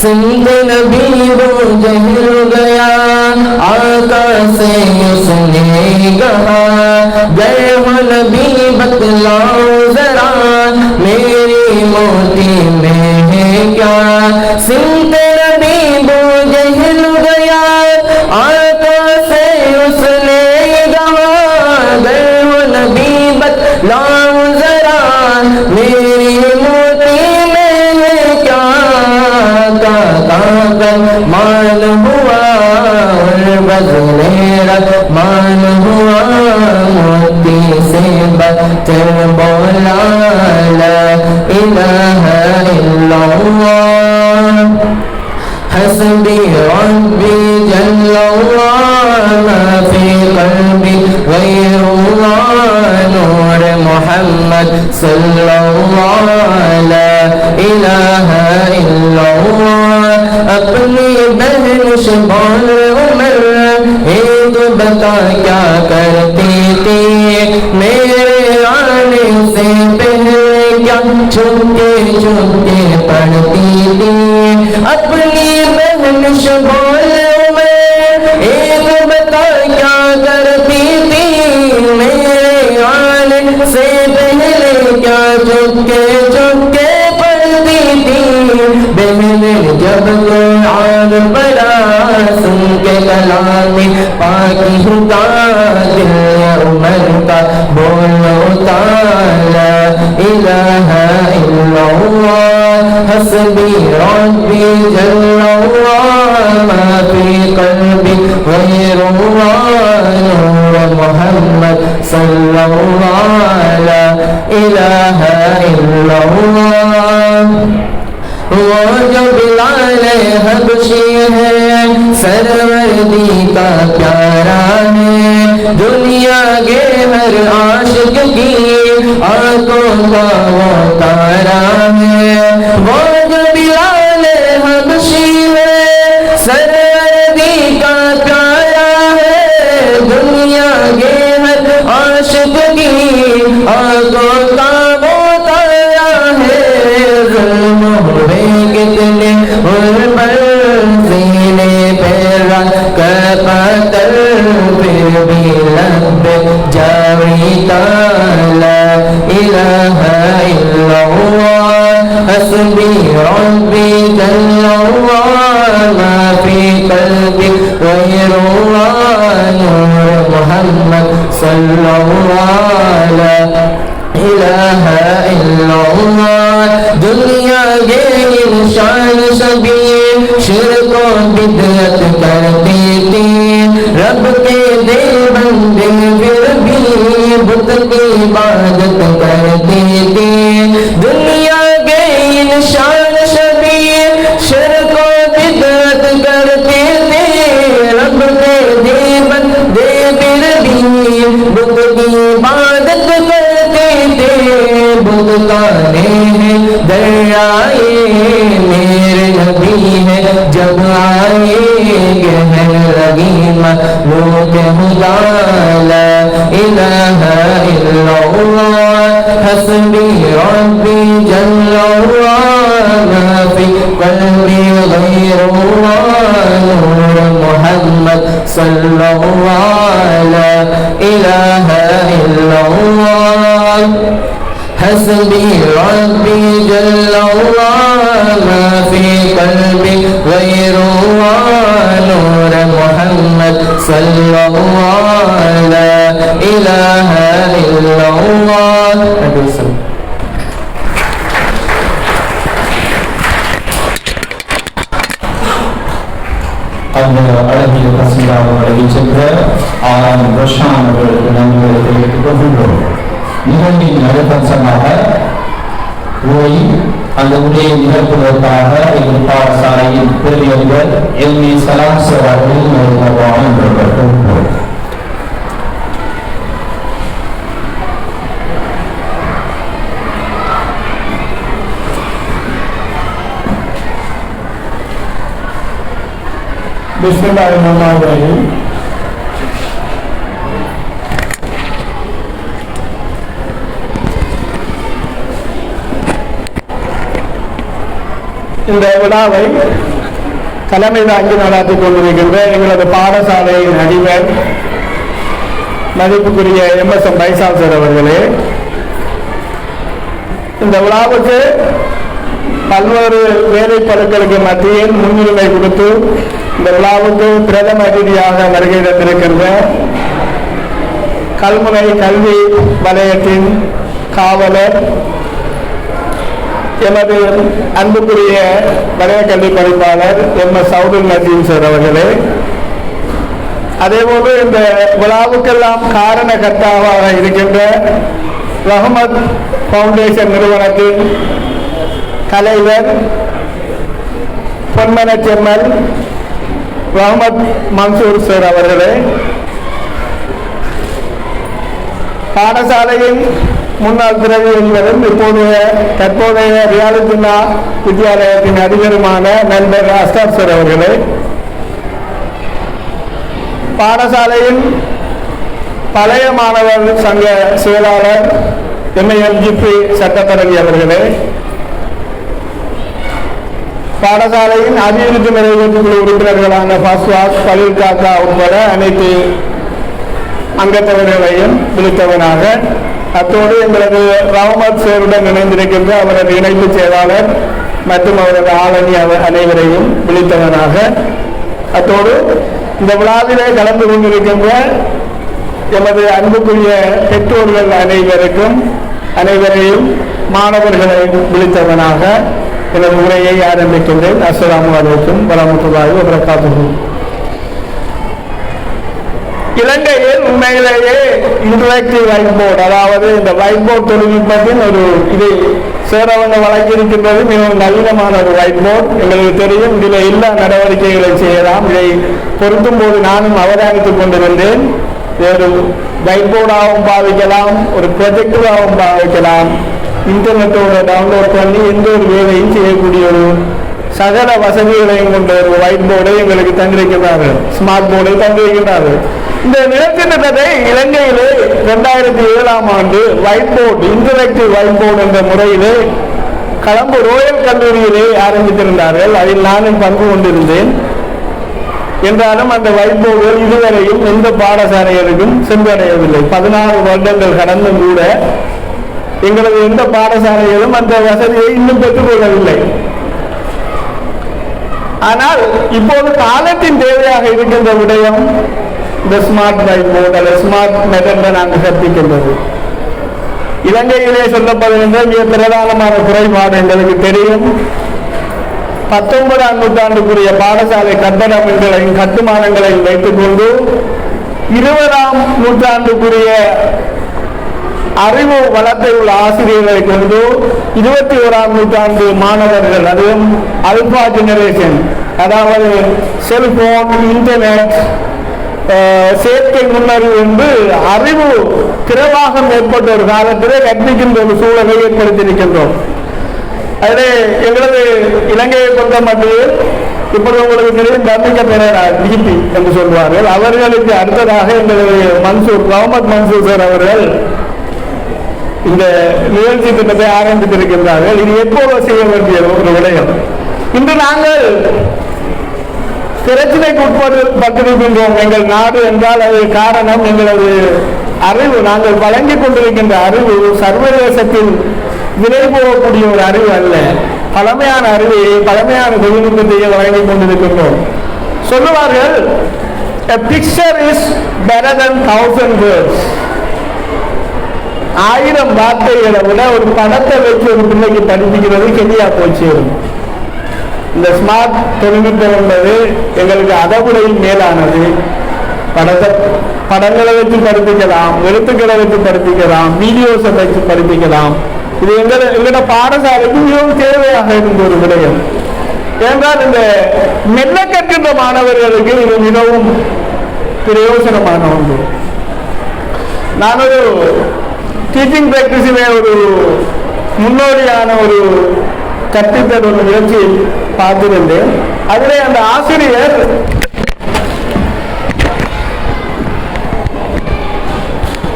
सिंध नबी वो जहर गया, आका से उसने कहा, गए हो नबी बतलाओ जरा, मेरी मोती में है क्या। सिंध नबी वो जहर गया, फज़ले रहमान हुआ मोती से बदतर बोला ला इलाहा इल्लल्लाह हस्बी रब्बी जल्लल्लाह मा फी क़ल्बी गैरुल्लाह नूर मोहम्मद सल्लल्लाहु ला इलाहा इल्लल्लाह अपनी बहन शबान उमर एक बता क्या करती थी मेरे आने से पहले क्या छुपके छुपके पढ़ती थी अपनी बहन शबान उमर एक बता क्या करती थी मेरे आने से पहले क्या छुपके छुपके पढ़ती थी बहन जब कुरान पढ़ा सुन के कलाम पाकी का दिल उमर का बोलो ताला इलाहा इल्लल्लाह हस्बी रब्बी जल्लल्लाह मा फी क़ल्बी गैरुल्लाह नूर मोहम्मद सल्लल्लाहु ला इलाहा इल्लल्लाह वो जो बिलाल हबशी है सरवर्दी का प्यारा है दुनिया के हर आशिक की आंखों का वो तारा है वो जो बिलाल हबशी है सरवर्दी का प्यारा है दुनिया के हर आशिक की आंखों का वो तारा है कितने उन पर सीने पे रख पत्थर फिर भी लब जावी ताला इलाहा इल्लल्लाह हस्बी रब्बी जल्लल्लाह मा फी क़ल्बी गैरुल्लाह नूर मोहम्मद सल्लल्लाहु ला इलाहा इल्लल्लाह दुनिया के इंसान सभी शिर्क और बिदअत करते थे रब के दे बंदे फिर भी बुत की इबादत करते थे दुनिया के इंसान सभी शिर्क और बिदअत करते थे रब के दे बंदे फिर भी बुत की इबादत करते थे बुतलाने हैं दरियाए मेरे नबी है जब आए गहन लगी मखलूक खुदा ला इलाहा इल्लल्लाह हस्बी रब्बी जल्लल्लाह मा फी क़ल्बी गैरुल्लाह नूर मोहम्मद सल्लल्लाहु ला इलाहा इल्लल्लाह हस्बी रब्बी जल्लल्लाह मा फी क़ल्बी गैरुल्लाह नूर मोहम्मद सल्लल्लाहु ला इलाहा इल्लल्लाह அந்த அழகிய கசிதாவை சென்ற ஆறாம் ரஷான் அவர்களுக்கு நன்றிகளை தெரிவித்துக் கொள்கின்றோம். நிகழ்வின் அடுத்தம்சமாக உரை அந்த உரையை நிகழ்த்துவதற்காக எங்கள் பாடசாலையின் பெரியவர் எம்.ஏ. சலாம் சார் அவர்களின் வருகிறோம். பிஸ்மில்லாஹிர்ரஹ்மானிர்ரஹீம். இந்த விழாவை தலைமை தாங்கி நடாத்திக் கொண்டிருக்கின்ற எங்களது பாடசாலையின் அதிபர் மதிப்புக்குரிய எம்.எஸ்.எம். பைசால் சார் அவர்களே, இந்த விழாவுக்கு பல்வேறு வேலைப்பொருட்களுக்கு மத்தியில் முன்னுரிமை கொடுத்து இந்த விழாவுக்கு பிரதம அதிதியாக வருகை தந்திருக்கின்ற கல்முனை கல்வி வலயத்தின் காவலர் எமது அன்புக்குரிய வலய கல்வி பணிப்பாளர் எம்.எஸ். சவுதுல் நசீம் சார் அவர்களே, அதேபோல இந்த விழாவுக்கெல்லாம் காரணகர்த்தாவாக இருக்கின்ற ரஹ்மத் ஃபவுண்டேஷன் நிறுவனத்தின் தலைவர் பொன்மனச்செம்மல் ரஹ்மத் மன்சூர் சார் அவர்களே, பாடசாலையின் முன்னாள் பிறகு என்பதும் தற்போதைய ரியாலிஜின்னா வித்யாலயத்தின் அதிபருமான நண்பர் அஸ்தாப் சார் அவர்களே, பாடசாலையின் பழைய மாணவர் சங்க செயலாளர் எம்ஐஎம்ஜிபி சட்டத்தரணி அவர்களே, பாடசாலையின் அபிவிருத்தி நிறைவேற்று குழு உறுப்பினர்களான பாஸ்வாஸ் பலீல் காக்கா உட்பட அனைத்து அங்கத்தவர்களையும் விழித்தவனாக, அத்தோடு எங்களது ரஹ்மத் சேருடன் இணைந்திருக்கின்ற அவரது இணைப்பு செயலாளர் மற்றும் அவரது ஆளுநி அனைவரையும் விழித்தவனாக, அத்தோடு இந்த விழாவிலே கலந்து கொண்டிருக்கின்ற எமது அன்புக்குரிய பெற்றோர்கள் அனைவரையும் மாணவர்களை விழித்தவனாக எனது உரையை ஆரம்பிக்கின்றேன். அஸ்ஸலாமு அலைக்கும் வரஹ்மத்துல்லாஹி வபரகாத்துஹு. இலங்கையில் உண்மையிலேயே இன்டராக்டிவ் ஒயிட் போர்டு, அதாவது இந்த ஒயிட் போர்டு தொழில்நுட்பத்தின் ஒரு இதை சேரவங்க வழங்கியிருக்கின்றது மிகவும் நவீனமான ஒரு ஒயிட் போர்டு. எங்களுக்கு தெரியும், இதில் எல்லா நடவடிக்கைகளை செய்யலாம். இதை பொருத்தும் போது நானும் அவதானித்துக் கொண்டிருந்தேன். ஒரு ஒயிட் போர்டாகவும் பாவிக்கலாம், ஒரு ப்ரொஜெக்டராகவும் பாவிக்கலாம், இன்டர்நெட்டோட டவுன்லோட் பண்ணி எந்த ஒரு வேலையும் செய்யக்கூடிய ஒரு சகல வசதிகளையும் கொண்ட ஒரு ஒயிட் போர்டை எங்களுக்கு தந்திருக்கிறார்கள், ஸ்மார்ட் போர்டை தந்திருக்கிறார்கள். இந்த நிலத்திட்டத்தை இலங்கையிலே 2007ஆம் ஆண்டு white board, interactive white board என்ற முறையிலே கொழும்பு ரோயல் கல்லூரியிலே ஆரம்பித்திருந்தார்கள். அதில் நானும் பங்கு கொண்டிருந்தேன். என்றாலும் அந்த ஒயிட் போர்டுகள் இதுவரையும் எந்த பாடசாலைகளுக்கும் சென்றடையவில்லை. 16 வருடங்கள் கடந்தும் கூட எங்களது எந்த பாடசாலைகளும் அந்த வசதியை இன்னும் பெற்றுக்கொள்ளவில்லை. ஆனால் இப்போது காலத்தின் தேவையாக இருக்கின்ற விடயம் இந்த ஸ்மார்ட் ஒயிட் போர்டு அல்லது ஸ்மார்ட் மெத்தட் நாங்கள் கற்பிக்கின்றது. இலங்கையிலே சொல்லப்படுகின்ற மிக பிரதானமான குறைபாடு எங்களுக்கு தெரியும். 19ஆம் நூற்றாண்டுக்குரிய பாடசாலை கட்டடங்களையும் கட்டுமானங்களையும் வைத்துக் கொண்டு 20ஆம் நூற்றாண்டுக்குரிய அறிவு வளத்தை உள்ள ஆசிரியர்களை கொண்டு 21ஆம் நூற்றாண்டு மாணவர்கள், அதுவும் அல்பா ஜெனரேஷன், அதாவது செல்போன், இன்டர்நெட், செயற்கை நுண்ணறிவு என்று அறிவு பிரவாகம் ஏற்பட்ட ஒரு காலத்திலே கற்பிக்கின்ற ஒரு சூழலை ஏற்படுத்தியிருக்கின்றோம். அதிலே எங்களது இலங்கையை பொறுத்த மட்டில் இப்போது உங்களுக்கு தெரியும் தர்மிக பெரேரா டிபி என்று சொல்வார்கள். அவர்களுக்கு அடுத்ததாக எங்களது ரஹ்மத் மன்சூர் சார் அவர்கள் இந்த நிகழ்ச்சி திட்டத்தை ஆரம்பித்திருக்கின்றார்கள். இது எப்போது செய்ய வேண்டிய ஒரு விடயம். இன்று நாங்கள் பிரச்சனைக்கு உட்பட்டிருக்கின்றோம். எங்கள் நாடு என்றால் அது காரணம் எங்களது அறிவு, நாங்கள் வழங்கிக் கொண்டிருக்கின்ற அறிவு சர்வதேசத்தில் விலை போகக்கூடிய ஒரு அறிவு அல்ல. பழமையான அறிவை, பழமையான தொழில்நுட்பத்தையே வழங்கிக் கொண்டிருக்கின்றோம். சொல்லுவார்கள், a picture is better than 1000 words. 1000 வார்த்தைகளை விட ஒரு படத்தை வச்சு ஒரு பிள்ளைக்கு படிப்பிக்கிறது கெதியா போச்சு. இந்த ஸ்மார்ட் தொழில்நுட்பம் என்பது எங்களுக்கு அதவுடையும் மேலானது. படங்களை வச்சு படிப்பிக்கலாம், எழுத்துக்களை வச்சு படிப்பிக்கலாம், வீடியோஸை வச்சு படிப்பிக்கலாம். இது எங்களோட பாடசாலைக்கு மிகவும் தேவையாக இருந்த ஒரு விடயம். ஏனென்றால் இந்த மெல்ல கற்கின்ற மாணவர்களுக்கு இது மிகவும் பிரயோசனமான ஒன்று. நான் ஒரு டீச்சிங் பிராக்டிஸிலே ஒரு முன்னோடியான ஒரு கற்பித்தல் ஒரு நிகழ்ச்சியை பார்த்திருந்தேன். அதிலே அந்த ஆசிரியர்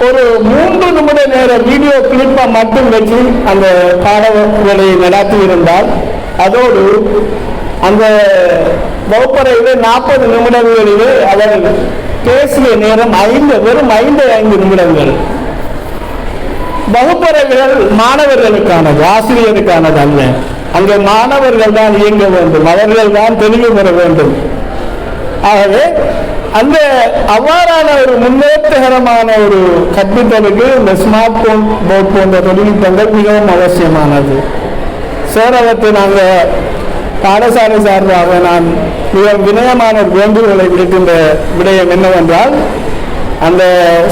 ஒரு 3 நிமிட நேர வீடியோ கிளிப்பை மட்டும் வச்சு அந்த பாடங்களை நடத்தி இருந்தால், அதோடு அந்த வகுப்பறையிலே 40 நிமிடங்களிலே அவர் பேசிய நேரம் வெறும் 5 நிமிடங்கள். வகுப்பறைகள் மாணவர்களுக்கானது, ஆசிரியருக்கானது அல்ல. அங்கே மாணவர்கள் தான் இயங்க வேண்டும், அவர்கள் தான் தெளிவு பெற வேண்டும். ஆகவே அந்த அவ்வாறான ஒரு முன்னேற்றகரமான ஒரு கற்பித்தலுக்கு இந்த ஸ்மார்ட் போன் போர்ட் போன்ற தொழில்நுட்பங்கள் மிகவும் அவசியமானது. சேரவத்தை நாங்கள் பாடசாலை சார்பாக நான் மிக வினயமான வேண்டுகோளை விடுக்கின்ற விடயம் என்னவென்றால், அந்த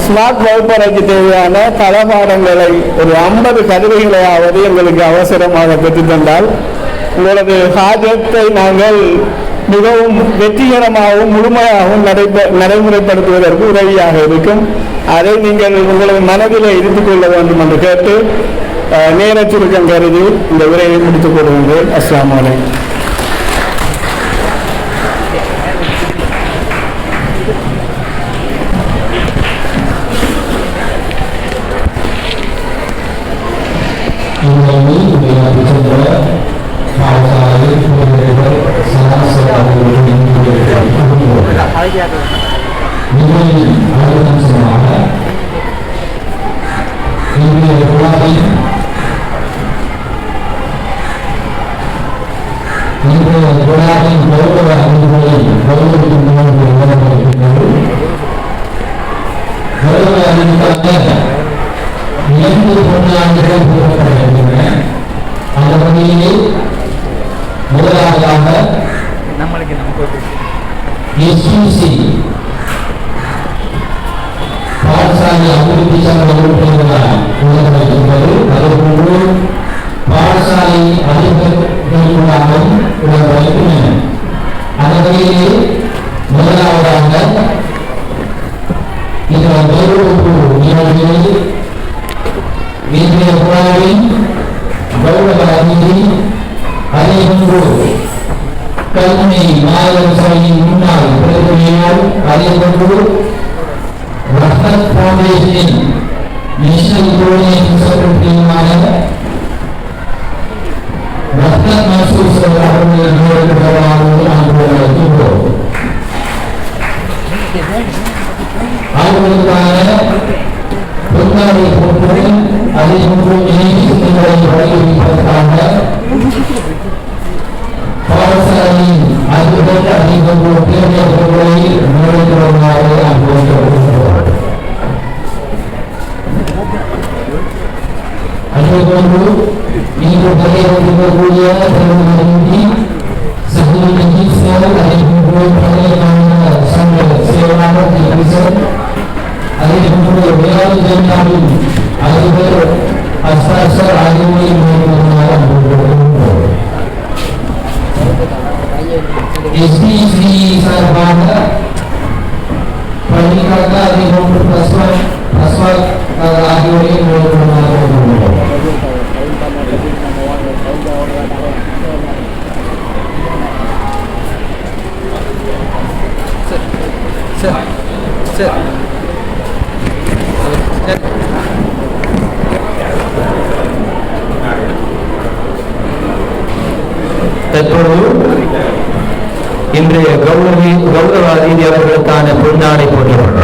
ஸ்மார்ட் வகுப்பறைக்கு தேவையான தளபாடங்களை ஒரு 50 கருவிகளையாவது எங்களுக்கு அவசரமாக பெற்றுத்தந்தால் உங்களது ஹாஜத்தை நாங்கள் மிகவும் வெற்றிகரமாகவும் முழுமையாகவும் நடைமுறைப்படுத்துவதற்கு உதவியாக இருக்கும். அதை நீங்கள் உங்களது மனதில் இருந்து கொள்ள வேண்டும் என்று கேட்டு நேர சுருக்கம் கருதி இந்த உரையை முடித்துக் கொள்கின்றேன். அஸ்ஸலாமு அலைக்கும். முதலாவதாக எஸ்பிசி பாடசாலை அபிவிருத்தி சங்கம் அதற்கு பாடசாலை அதிபர்களுடன் அந்த வகையிலே முதலாவதாக இந்த நிகழ்ச்சியில் இன்றைய விழாவின் கௌரவ அதிதி அதேபோன்று கல்வி மாநில சபையின் முன்னாள் பிரதிநிதியால் அதேபோன்று ரஹ்மத் ஃபவுண்டேஷனின் நேஷனல் கோஆர்டினேஷன் செக்ரட்டரியுமான ரஹ்மத் மன்சூர் அவர்கள் அவர்களுக்கான பொன்னாடை போன்று அதேபோன்று இணைப்புகளை வழங்கியிருப்பதற்காக பாடசாலையின் அதிபர் அதேபோன்று தேர்தல்களை நிறைவேற்றுவதாக அனுபவிக்கப்படுகிறார். அதேபோன்று இன்று தலைவர்களுடைய பிரதிநிதி சகோதரி சேவல் அதேபோன்று பழைய சங்க சேவலாளர் அதேபோன்று வேளாண் ஜெயநாளின் அதிபர் அஸ்தாசர் ஆகியோரை எஸ்பிசி சார்பாக பள்ளிக்காக அதேபோன்று பஸ்வாக் ஆகியோரை தற்போது இன்றைய கௌரவ அதிதி அவர்களுக்கான பொன்னாடை போன்றவர்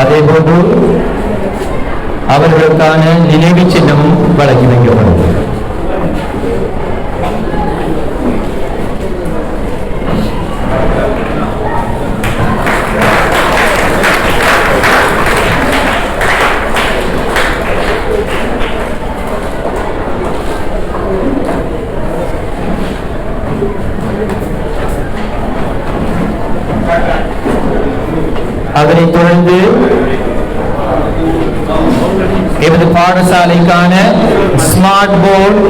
அதேபோன்று அவர்களுக்கான நினைவு சின்னமும் வழங்கி வைக்கப்படும். அதனைத் தொடர்ந்து எமது பாடசாலைக்கான ஸ்மார்ட் போர்டு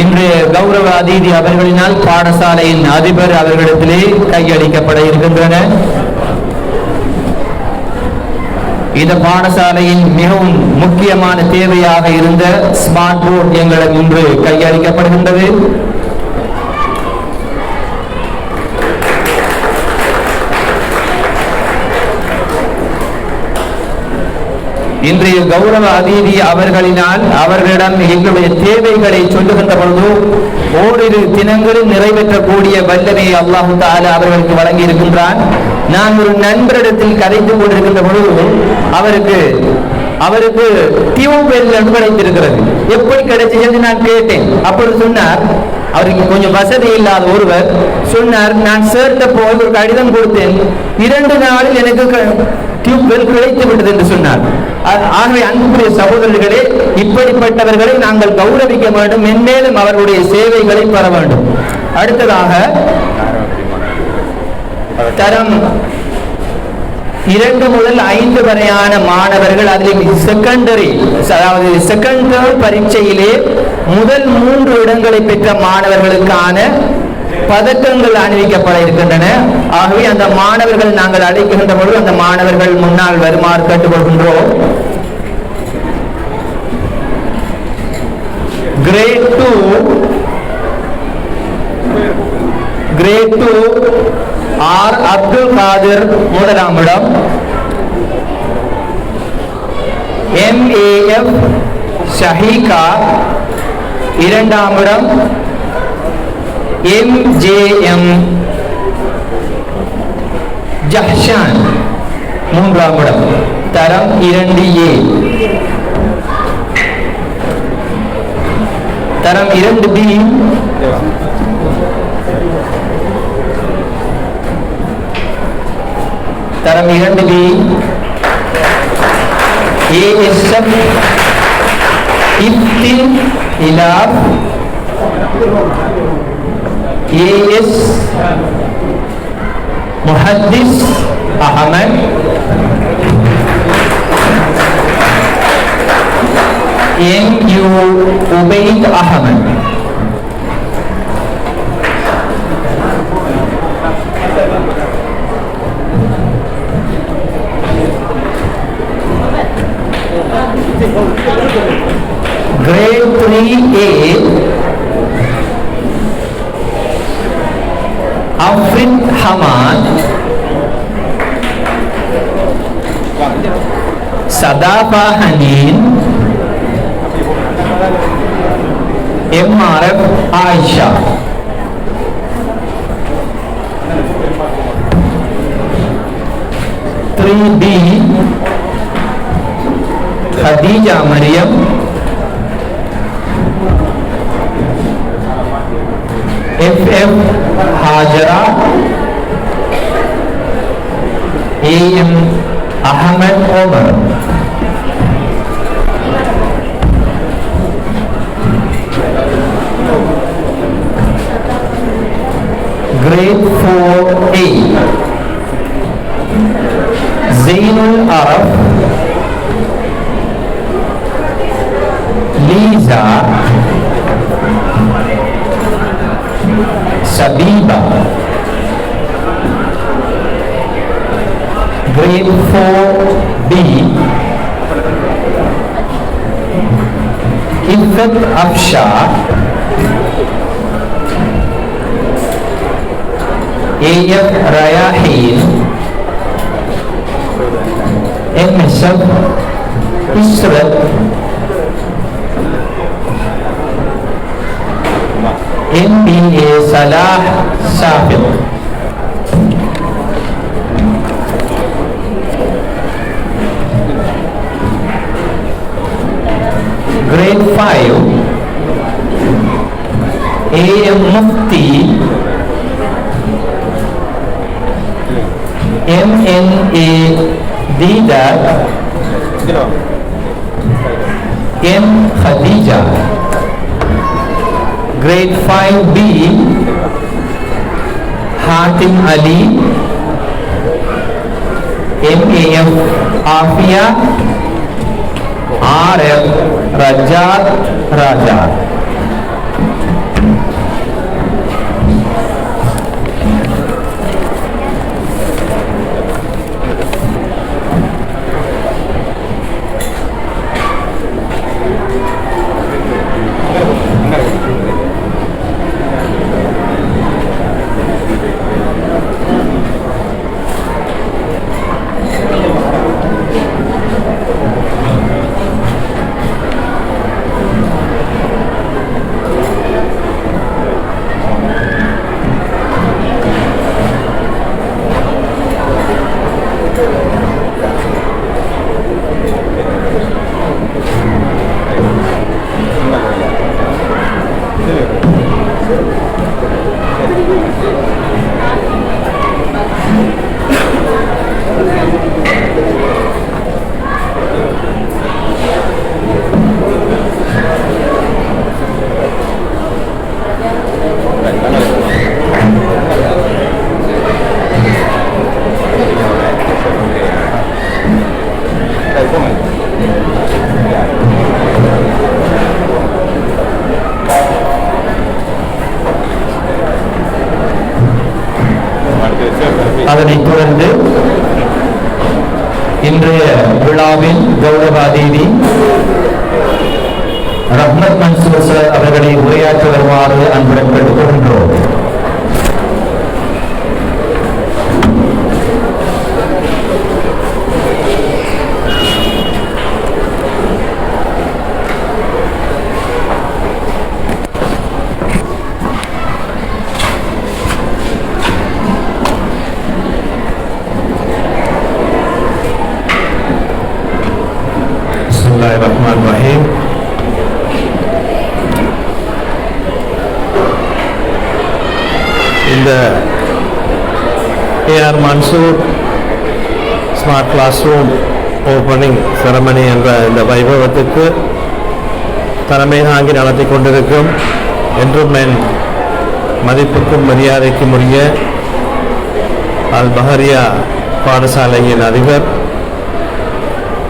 இன்றைய கௌரவ அதிதி அவர்களினால் பாடசாலையின் அதிபர் அவர்களிடத்திலே கையளிக்கப்பட இருக்கின்றன. இந்த பாடசாலையின் மிகவும் முக்கியமான தேவையாக இருந்த ஸ்மார்ட் போர்ட் எங்களிடம் இன்று கையளிக்கப்படுகின்றது. இன்றைய கௌரவ அதிதி அவர்களினால் அவர்களிடம் எங்களுடைய தேவைகளை சொல்லுகின்ற பொழுது ஓரிரு தினங்களில் நிறைவேற்றக்கூடிய வல்லமையை அல்லாஹு தஆலா அவர்களுக்கு வழங்கி இருக்கின்றான். நான் ஒரு நண்பரிடத்தில் கதைத்துக் கொண்டிருக்கின்ற பொழுது அவருக்கு டியூப்வெல் கிடைத்திருக்கிறது. எப்படி கிடைச்சது நான் கேட்டேன். அப்பொழுது சொன்னார், அவருக்கு கொஞ்சம் வசதி இல்லாத ஒருவர் சொன்னார், நான் சேர்த்த போய் ஒரு கடிதம் கொடுத்தேன், 2 நாளில் எனக்கு டியூப்வெல் கிடைத்து விட்டது என்று சொன்னார். ஆகவே அன்புடைய சகோதரர்களே, இப்படிப்பட்டவர்களை நாங்கள் கௌரவிக்க வேண்டும், மென்மேலும் அவர்களுடைய சேவைகளை பெற வேண்டும். அடுத்ததாக தரம் 2 முதல் 5 வரையான மாணவர்கள், அதில் செகண்டரி அதாவது செகண்ட் பரீட்சையிலே முதல் 3 இடங்களை பெற்ற மாணவர்களுக்கான பதக்கங்கள் அணிவிக்கப்பட இருக்கின்றன. ஆகவே அந்த மாணவர்கள் நாங்கள் அழைக்கின்ற பொழுது அந்த மாணவர்கள் முன்னால் வருமாறு கேட்டுக்கொள்கின்றோம். கிரேட் 2 ஆர் அப்துல் காதிர் முதலாம் இடம், MAF ஷஹீகா இரண்டாம் இடம், MJM ஜஹ்ஷான் மூன்றாம் இடம். தரம் 2A. தரம் 2B தரம் 2B ASF இப்தின் இலாப், AS முஹத்திஸ் Ahmed, MU Ubaid Ahmed. Grade 3A Afrin Hamad, Sadafa Hanin, MRF Aisha. B Khadija Maryam, FF Hajara, AM Ahmed Omar. Grade 4A Zainul Arab, Liza, Sabiba. Grade 4B Iffat Afsha, AF Rayahin, MSF Israt, MBA Salah Safiq. Grade 5 AM Mufti, MNA Didat, M Khadija. Grade 5B Hatim Ali, MAF Afia, RF Rajat Raja. இன்றைய விழாவின் கௌரவ அதிதி ரஹ்மத் Mansoor sir அவர்களை உரையாற்ற வருமாறு அன்புடன் கேட்டுக்கொள்கின்றோம். Bismillahirrahmanirrahim. இந்த A.R. Mansoor smart class room opening ceremony என்ற இந்த வைபவத்துக்கு தலைமை தாங்கி நடத்தி கொண்டிருக்கும் என்றும் என் மதிப்புக்கும் மரியாதைக்கும் உரிய அல் பஹரியா பாடசாலையின் அதிபர்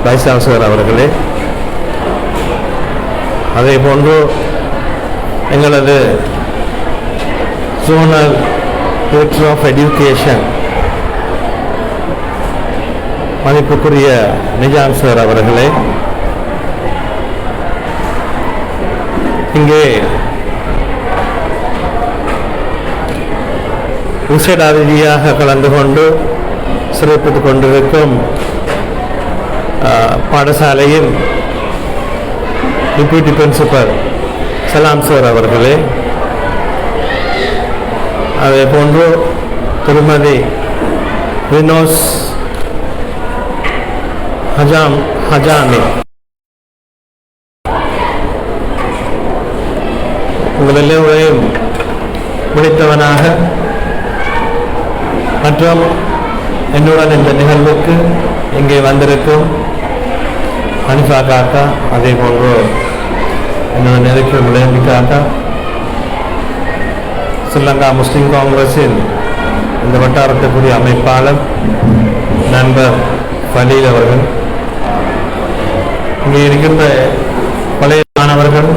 வைஸ் சான்சலர் அவர்களே, அதே போன்று எங்களது ஜோனல் டைரக்டர் ஆஃப் எஜுகேஷன் மதிப்புக்குரிய நிஜாம் சார் அவர்களே, இங்கே விசேட அதிதியாக கலந்து கொண்டு சிறப்பித்துக் கொண்டிருக்கும் பாடசாலையின் டிப்யூட்டி பிரின்சிபல் சலாம் சார் அவர்களே, அதே போன்று திருமதி வினோஸ் ஹஜாமி, உங்கள் எல்லோரையும் பிடித்தவனாக மற்றும் என்னுடன் இந்த நிகழ்வுக்கு இங்கே வந்திருக்கும் அனிஃபா காக்கா, அதே போன்று என்னோட நெருக்கிய முளையம்பி காக்கா, ஸ்ரீலங்கா முஸ்லீம் காங்கிரஸின் இந்த வட்டாரத்துக்குரிய அமைப்பாளர் நண்பர் ஃபலீல் அவர்கள், இங்கே இருக்கின்ற பழைய மாணவர்கள்,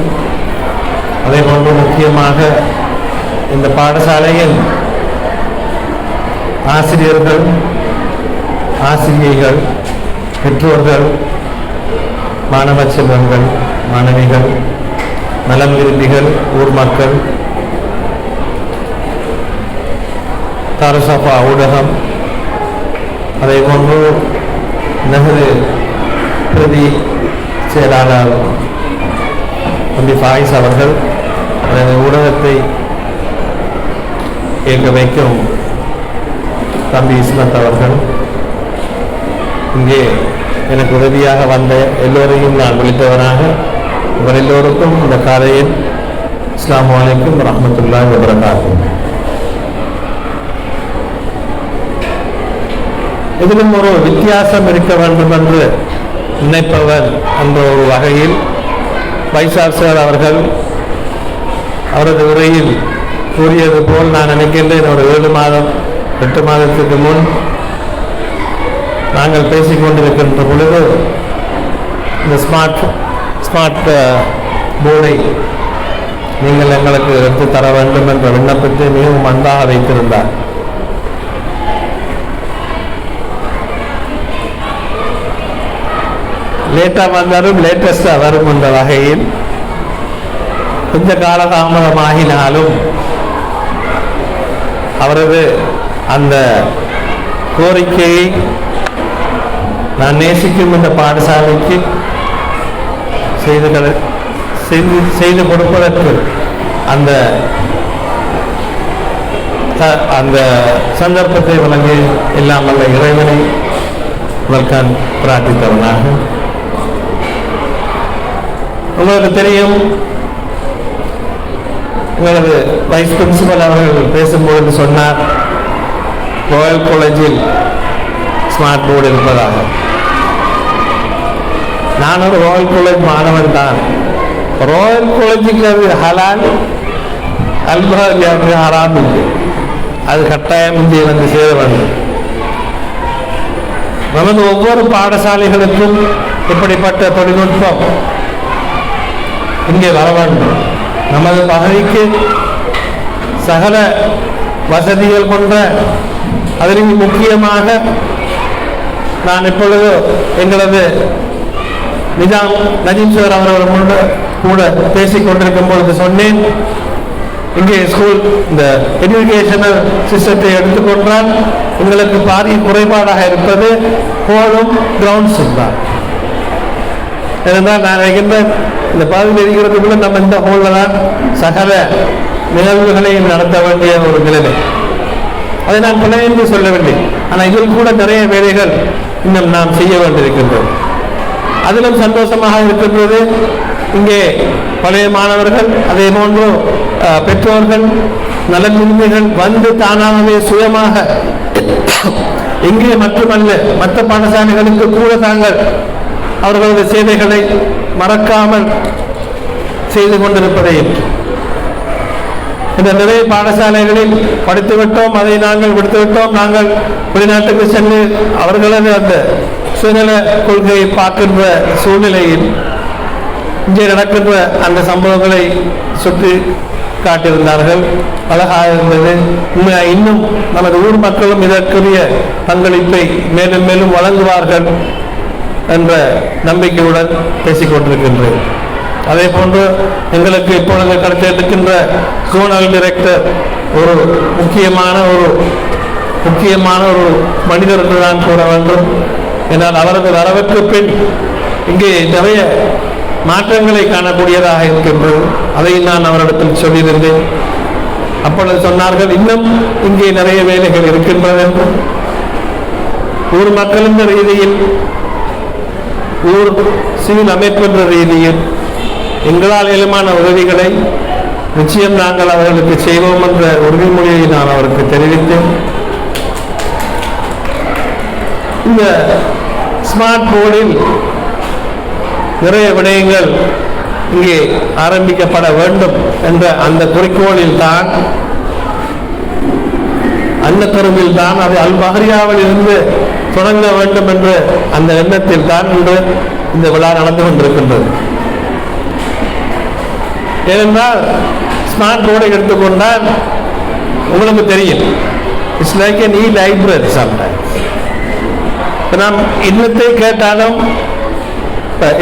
அதே போன்று முக்கியமாக இந்த பாடசாலையின் ஆசிரியர்கள், ஆசிரியைகள், பெற்றோர்கள், மாணவ செல்வங்கள், மாணவிகள், நலம் விரும்பிகள், ஊர் மக்கள், தாரசபா ஊடகம், அதே போன்று நகரு பிரதி செயலாளர் தம்பி ஃபாயிஸ் அவர்கள், ஊடகத்தை இயக்க வைக்கும் தம்பி இஸ்மத் அவர்கள், இங்கே எனக்கு உதவியாக வந்த எல்லோரையும் நான் விழித்தவனாக இவர் எல்லோருக்கும் இந்த காலையில் அஸ்ஸலாமு அலைக்கும் வரஹ்மத்துல்லாஹி வபரகாத்துஹு. இதிலும் ஒரு வித்தியாசம் இருக்க வேண்டும் என்று நினைப்பவர் என்ற ஒரு வகையில் வைசார் சார் அவர்கள் அவரது உரையில் கூறியது போல் நான் நினைக்கின்றேன், ஒரு 8 மாதத்துக்கு முன் நாங்கள் பேசிக்கொண்டிருக்கின்ற பொழுது இந்த ஸ்மார்ட் போர்டை நீங்கள் எங்களுக்கு எடுத்து தர வேண்டும் என்ற விண்ணப்பத்தை மிகவும் அன்பாக வைத்திருந்தார். லேட்டாக வந்தாலும் லேட்டஸ்டாக வரும் என்ற வகையில் கொஞ்ச காலதாமதமாகினாலும் அவரது அந்த கோரிக்கையை நான் நேசிக்கும் இந்த பாடசாலைக்கு செய்து கொடுப்பதற்கு அந்த சந்தர்ப்பத்தை வழங்கி இல்லாமல் இறைவனை வல்கான் பிரார்த்தித்தவனாக. உங்களுக்கு தெரியும், உங்களது வைஸ் பிரின்சிபல் அவர்கள் பேசும்போது சொன்னார், ராயல் காலேஜில் ஸ்மார்ட் போர்டு இருப்பதாக. நான் ஒரு ராயல் காலேஜ் மாணவன் தான். ராயல் காலேஜுக்கு அது ஹலால், அல்பஹரியாவுக்கு ஹராம் இல்லை. அது கட்டாயம் இங்கே வந்து சேர வேண்டும். நமது ஒவ்வொரு பாடசாலைகளுக்கும் இப்படிப்பட்ட தொழில்நுட்பம் இங்கே வர வேண்டும். நமது பகுதிக்கு சகல வசதிகள் கொண்ட, அதிலும் முக்கியமாக நான் இப்பொழுது எங்களது நிஜாம் நஜீம் சார் அவர்கள் கூட பேசிக் கொண்டிருக்கும் பொழுது சொன்னேன், இங்கே ஸ்கூல் இந்த எஜுகேஷனல் சிஸ்டத்தை எடுத்துக்கொண்டால் எங்களுக்கு பாதி குறைபாடாக இருப்பது ஹோலும் கிரவுண்ட்ஸும் தான். ஏனென்றால் நான் நினைக்கின்றேன் இந்த பகுதியில் இருக்கிறதுக்குள்ள நம்ம இந்த ஹோலில் தான் சகல நிகழ்வுகளையும் நடத்த வேண்டிய ஒரு நிலைமை. அதை நான் பிழை என்று சொல்லவில்லை, ஆனால் இதில் கூட நிறைய வேலைகள் இன்னும் நாம் செய்ய வேண்டியிருக்கின்றோம். அதிலும் சந்தோஷமாக இருக்கின்றது, இங்கே பழைய மாணவர்கள் அதே போன்று பெற்றோர்கள் நலன் விரும்பிகள் வந்து தானாகவே சுயமாக இங்கே மட்டுமல்ல மற்ற பாடசாலைகளுக்கு கூட தாங்கள் அவர்களது சேவைகளை மறக்காமல் செய்து கொண்டிருப்பதையும், இந்த நிறைய பாடசாலைகளில் படித்துவிட்டோம், அதை நாங்கள் விடுத்துவிட்டோம், நாங்கள் வெளிநாட்டுக்கு சென்று அவர்களது அந்த சுயநல கொள்கையை பார்க்கின்ற சூழ்நிலையில் இங்கே நடக்கின்ற அந்த சம்பவங்களை சுற்றி காட்டியிருந்தார்கள். அழகாக இருந்தது. இன்னும் நமது ஊர் மக்களும் இதற்குரிய பங்களிப்பை மேலும் மேலும் வழங்குவார்கள் என்ற நம்பிக்கையுடன் பேசிக் கொண்டிருக்கின்றேன். அதே போன்று எங்களுக்கு இப்பொழுது கிடைத்திருக்கின்ற ஜோனல் டைரக்டர் ஒரு முக்கியமான ஒரு மனிதர் என்று நான் கூற வேண்டும். என்றால் அவரது வரவுக்கு பின் இங்கே நிறைய மாற்றங்களை காணக்கூடியதாக இருக்கின்றது. அதை நான் அவரிடத்தில் சொல்லியிருந்தேன். அப்பொழுது சொன்னார்கள், இன்னும் இங்கே நிறைய வேலைகள் இருக்கின்றது என்று. ஊர் மக்கள் என்ற ரீதியில், ஊர் சிவில் அமைப்பு என்ற ரீதியில் எங்களால் இயலுமான உதவிகளை நிச்சயம் நாங்கள் அவர்களுக்கு செய்வோம் என்ற உறுதிமொழியை நான் அவருக்கு தெரிவித்தேன். இந்த ஸ்மார்ட் போர்டில் நிறைய விடயங்கள் இங்கே ஆரம்பிக்கப்பட வேண்டும் என்ற அந்த குறிக்கோளில் தான், அந்த கருவில் தான், அது அல்-பஹரியாவில் இருந்து தொடங்க வேண்டும் என்ற அந்த எண்ணத்தில் தான் இன்று இந்த விழா நடந்து கொண்டிருக்கின்றது. ஏனென்றால் ஸ்மார்ட் போர்டை எடுத்துக்கொண்டால் உங்களுக்கு தெரியும், it's like an e-library sometimes. நாம் இன்னத்தை கேட்டாலும்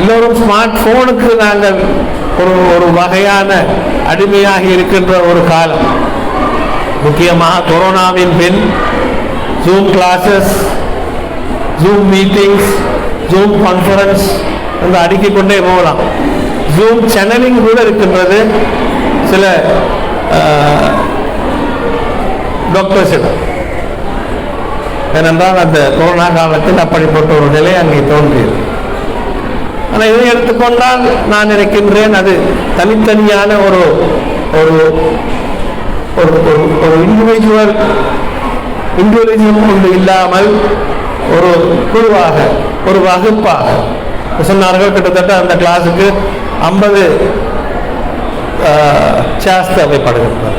எல்லோரும் ஸ்மார்ட் போனுக்கு நாங்கள் ஒரு வகையான அடிமையாகி இருக்கின்ற ஒரு காலம். முக்கியமாக கொரோனாவின் பின் Zoom classes, Zoom meetings, Zoom conference என்று அடுக்கிக் கொண்டே போகலாம். ஜூம் சேனலிங் கூட இருக்கின்றது சில டாக்டர்ஸிடம். ஏனென்றால் அந்த கொரோனா காலத்தில் அப்படிப்பட்ட ஒரு நிலை அங்கே தோன்றியது. ஆனால் இதை எடுத்துக்கொண்டால் நான் நினைக்கின்றேன், அது தனித்தனியான ஒரு ஒரு ஒரு இண்டிவிஜுவலிசம் கொண்டு இல்லாமல் ஒரு குழுவாக, ஒரு வகுப்பாக சொன்னார்கள். கிட்டத்தட்ட அந்த கிளாஸுக்கு 50 சேர்ஸ் தேவைப்படுகின்றன.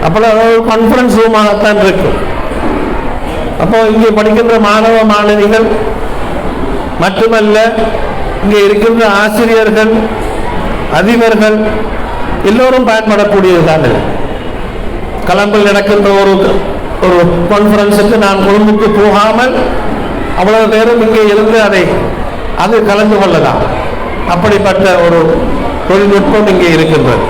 அப்போது ஒரு கான்ஃபரன்ஸ் ரூமாகத்தான் இருக்கும். அப்போ இங்கே படிக்கின்ற மாணவ மாணவிகள் மட்டுமல்ல, இங்கே இருக்கின்ற ஆசிரியர்கள், அதிபர்கள் எல்லோரும் பயன்படக்கூடியதுதான். கலம்பில் நடக்கின்ற ஒரு கான்ஃபரன்ஸுக்கு நான் கொழும்புக்கு போகாமல் அவ்வளவு பேரும் இங்கே இருந்து அது கலந்து கொள்ளலாம். அப்படிப்பட்ட ஒரு தொழில்நுட்பம் இங்கே இருக்கின்றது.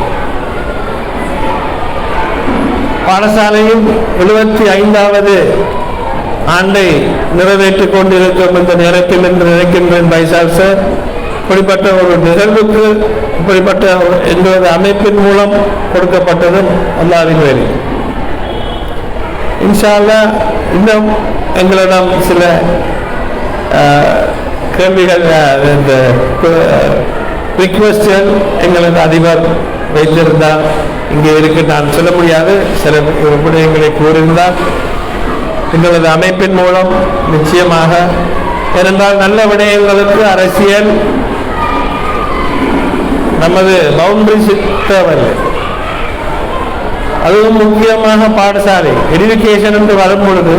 பாடசாலையும் 75வது ஆண்டை நிறைவேற்றிக் கொண்டிருக்கும் இந்த நேரத்தில் என்று நினைக்கின்றேன். பைசால் சார், இப்படிப்பட்ட ஒரு நிகழ்வுக்கு இப்படிப்பட்ட எங்களது அமைப்பின் மூலம் கொடுக்கப்பட்டதும் அல்லாஹ்வின் வேலை. இன்ஷா அல்லாஹ் இன்னும் எங்களிடம் சில கேள்விகள், இந்த ரிக்வெஸ்ட்கள் எங்களது அதிபர் வைத்திருந்தால் இங்கே இருக்கு, நான் சொல்ல முடியாது, சில விடயங்களை கூறியிருந்தால் எங்களது அமைப்பின் மூலம் நிச்சயமாக. ஏனென்றால் நல்ல விடயங்களுக்கு அரசியல் நமது பவுண்டரிஸ் தேவையில்லை. அதுவும் முக்கியமாக பாடசாலை எஜுகேஷன் என்று வரும் பொழுது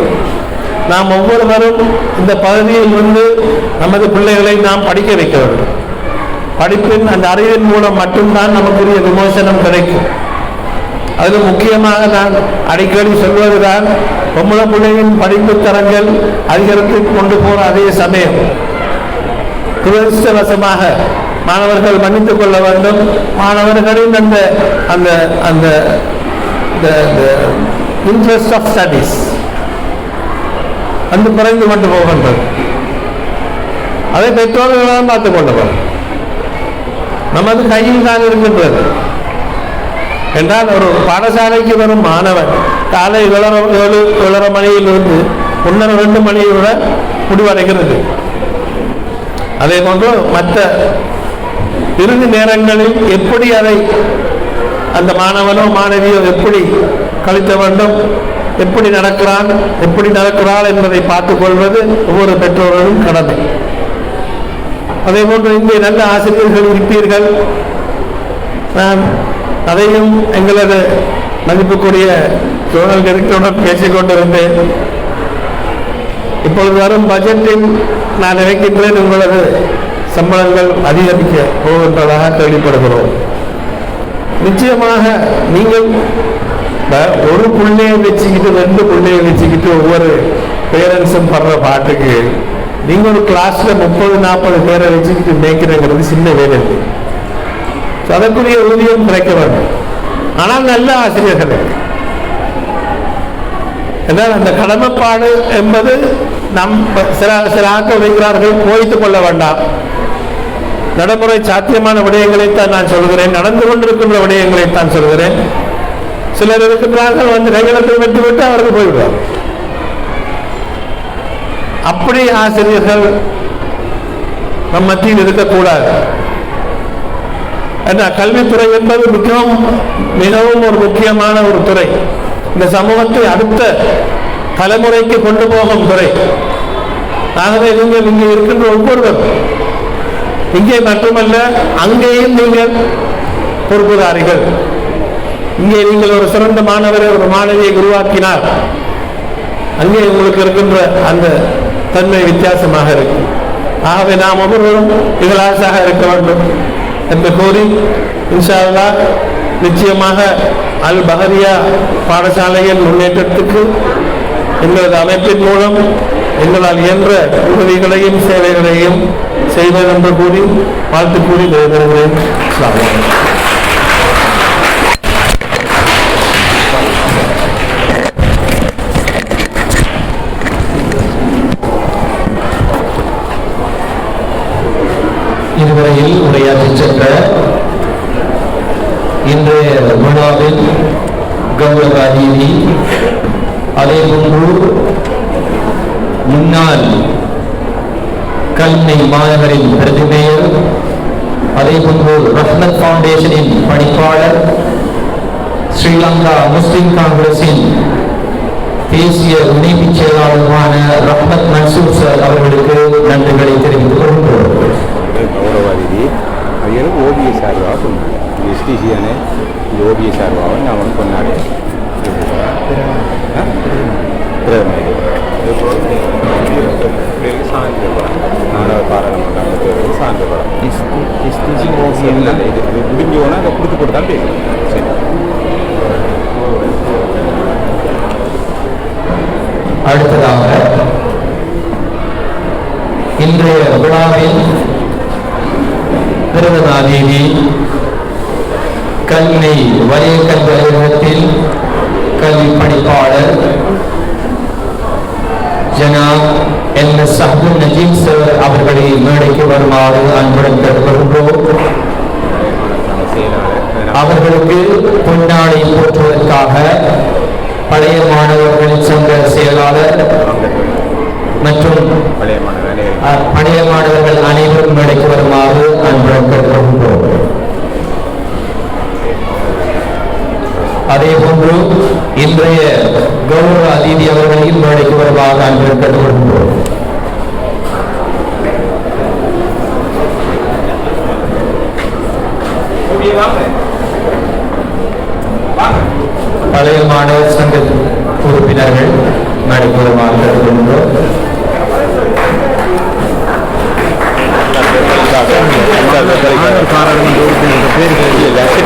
நாம் ஒவ்வொருவரும் இந்த பகுதியில் இருந்து நமது பிள்ளைகளை நாம் படிக்க வைக்க வேண்டும். படிப்பின் அந்த அறிவின் மூலம் மட்டும்தான் நமக்குரிய விமோசனம் கிடைக்கும். அதில் முக்கியமாக நான் அடிக்கடி சொல்வதுதான், பொம்பளை பிள்ளையின் படிப்பு தரங்கள் அதிகரித்து கொண்டு போகிற அதே சமயம் துரதிருஷ்டவசமாக மாணவர்கள் மன்னித்துக் கொள்ள வேண்டும், மாணவர்களின் அந்த அந்த அந்த இன்ட்ரெஸ்ட் ஆஃப் ஸ்டடீஸ் வந்து குறைந்து கொண்டு போகின்றது. அதை பெற்றோர்களால் பார்த்துக் கொள்ளவும் நமது கையில் தான் இருக்கின்றது. என்றால் ஒரு பாடசாலைக்கு வரும் மாணவன் காலை 7:30 மணியிலிருந்து 1:30 மணியோட முடிவடைகிறது. அதே போன்று மற்ற இறுதி நேரங்களில் எப்படி அதை அந்த மாணவனோ மாணவியோ எப்படி கழிக்க வேண்டும், எப்படி நடக்கிறான் எப்படி நடக்கிறாள் என்பதை பார்த்துக் கொள்வது ஒவ்வொரு பெற்றோர்களும் கடமை. அதே போன்று இங்கே நல்ல ஆசிரியர்கள் இருப்பீர்கள். நான் அதையும் எங்களது மதிப்புக்குரிய சோழல் நெருக்கத்துடன் பேசிக்கொண்டிருந்தேன். இப்பொழுது வரும் பட்ஜெட்டில் நான் நினைக்கின்றேன் உங்களது சம்பளங்கள் அதிகரிக்க போகின்றதாக கேள்விப்படுகிறோம். நிச்சயமாக நீங்கள் ஒரு பிள்ளையை வச்சுக்கிட்டு 2 பிள்ளையை வச்சுக்கிட்டு ஒவ்வொரு பேரண்ட்ஸும் படுற பாட்டுக்கு நீங்கள் ஒரு கிளாஸ்ல 30-40 பேரை வச்சுக்கிட்டு மேய்க்கிறங்கிறது சின்ன வேலை இல்லை. அதற்குரிய ஊதியம் கிடைக்க வேண்டும். ஆனால் நல்ல ஆசிரியர்கள் என்றால் அந்த கடமைப்பாடு என்பது நம் சில ஆட்கள் வைக்கிறார்கள், போய்த்துக் கொள்ள வேண்டாம். நடைமுறை சாத்தியமான விடயங்களைத்தான் நான் சொல்கிறேன், நடந்து கொண்டிருக்கின்ற விடயங்களைத்தான் சொல்கிறேன். சிலர் இருக்கின்றார்கள் வந்து கையெழுத்தை விட்டுவிட்டு அவர்கள் போய்விடுவார். அப்படி ஆசிரியர்கள் நம் மத்தியில் இருக்கக்கூடாது. கல்வித்துறை என்பது மிகவும் ஒரு முக்கியமான ஒரு துறை. இந்த சமூகத்தை அடுத்த தலைமுறைக்கு கொண்டு போகும் துறை. ஆகவே நீங்கள் இங்கே இருக்கின்ற ஒவ்வொருவர் இங்கே மட்டுமல்ல அங்கேயும் நீங்கள் பொறுப்புதாரிகள். இங்கே நீங்கள் ஒரு சிறந்த மாணவரை ஒரு மாணவியை உருவாக்கினார், அங்கே உங்களுக்கு இருக்கின்ற அந்த தன்மை வித்தியாசமாக இருக்கும். ஆகவே நாம் ஒவ்வொருவரும் இகலாசாக இருக்க வேண்டும் என்று கூறி இன்ஷா அல்லாஹ் நிச்சயமாக அல் பஹரியா பாடசாலையின் முன்னேற்றத்துக்கு எங்களது அமைப்பின் மூலம் எங்களால் இயன்ற உதவிகளையும் சேவைகளையும் செய்வது என்று கூறி வாழ்த்து கூறி விடைபெறுகிறேன். இதுவரையில் உரையாற்றி சென்ற இன்றைய விழாவில் கௌரவ அதிதி, அதேபோன்று முன்னாள் கல்வி மாநகரின் பிரதிமேயர், அதேபோன்று ரஹ்மத் ஃபவுண்டேஷனின் பணிப்பாளர், ஸ்ரீலங்கா முஸ்லிம் காங்கிரசின் தேசிய இணைப்பு செயலாளருமான ரஹ்மத் மன்சூர் சார் அவர்களுக்கு நன்றிகளை தெரிவித்துக் கொள்கிறோம். கௌரவாதிதி அவர்களுக்கு ஓபிய சார்பாக சொன்னாங்க. எஸ்டிசியான இந்த ஓபிய சார்பாக நான் வந்து கொண்டாடி நாலாவது பாராளுமன்றம் சார்ந்த படம் இது முடிஞ்சு போனால் அதை கொடுத்து கொடுத்தாலும் பேசணும். சரி, அடுத்ததாக இன்றைய விழாவில் திருவண்ணாமலை கல்வி வலய கல்வி அலுவலகத்தில் கல்வி பணிப்பாளர் ஜனாப் என்.எஸ். அப்துல் நஜீப் சார் அவர்களை மேடைக்கு வருமாறு அன்புடன் கேட்டுக்கொள்கிறோம். அவர்களுக்கு பொன்னாடை போற்றுவதற்காக பழைய மாணவர்கள் சங்க செயலாளர் மற்றும் பழைய மாணவர்கள் அனைவரும் மேடைக்கு வருமாறு அன்புடன் கேட்டுக்கொள்கிறோம். அதே போன்று இன்றைய கௌரவ அதிதி அவர்களையும் மேடைக்கு வருமாறு அன்புடன் கேட்டுக்கொள்கிறோம். பழைய மாணவர் சங்க உறுப்பினர்கள் மேடைக்கு வருமாறு கேட்டுக்கொள்கிறோம். பாராளுமன்ற உறுப்பினர் பேர்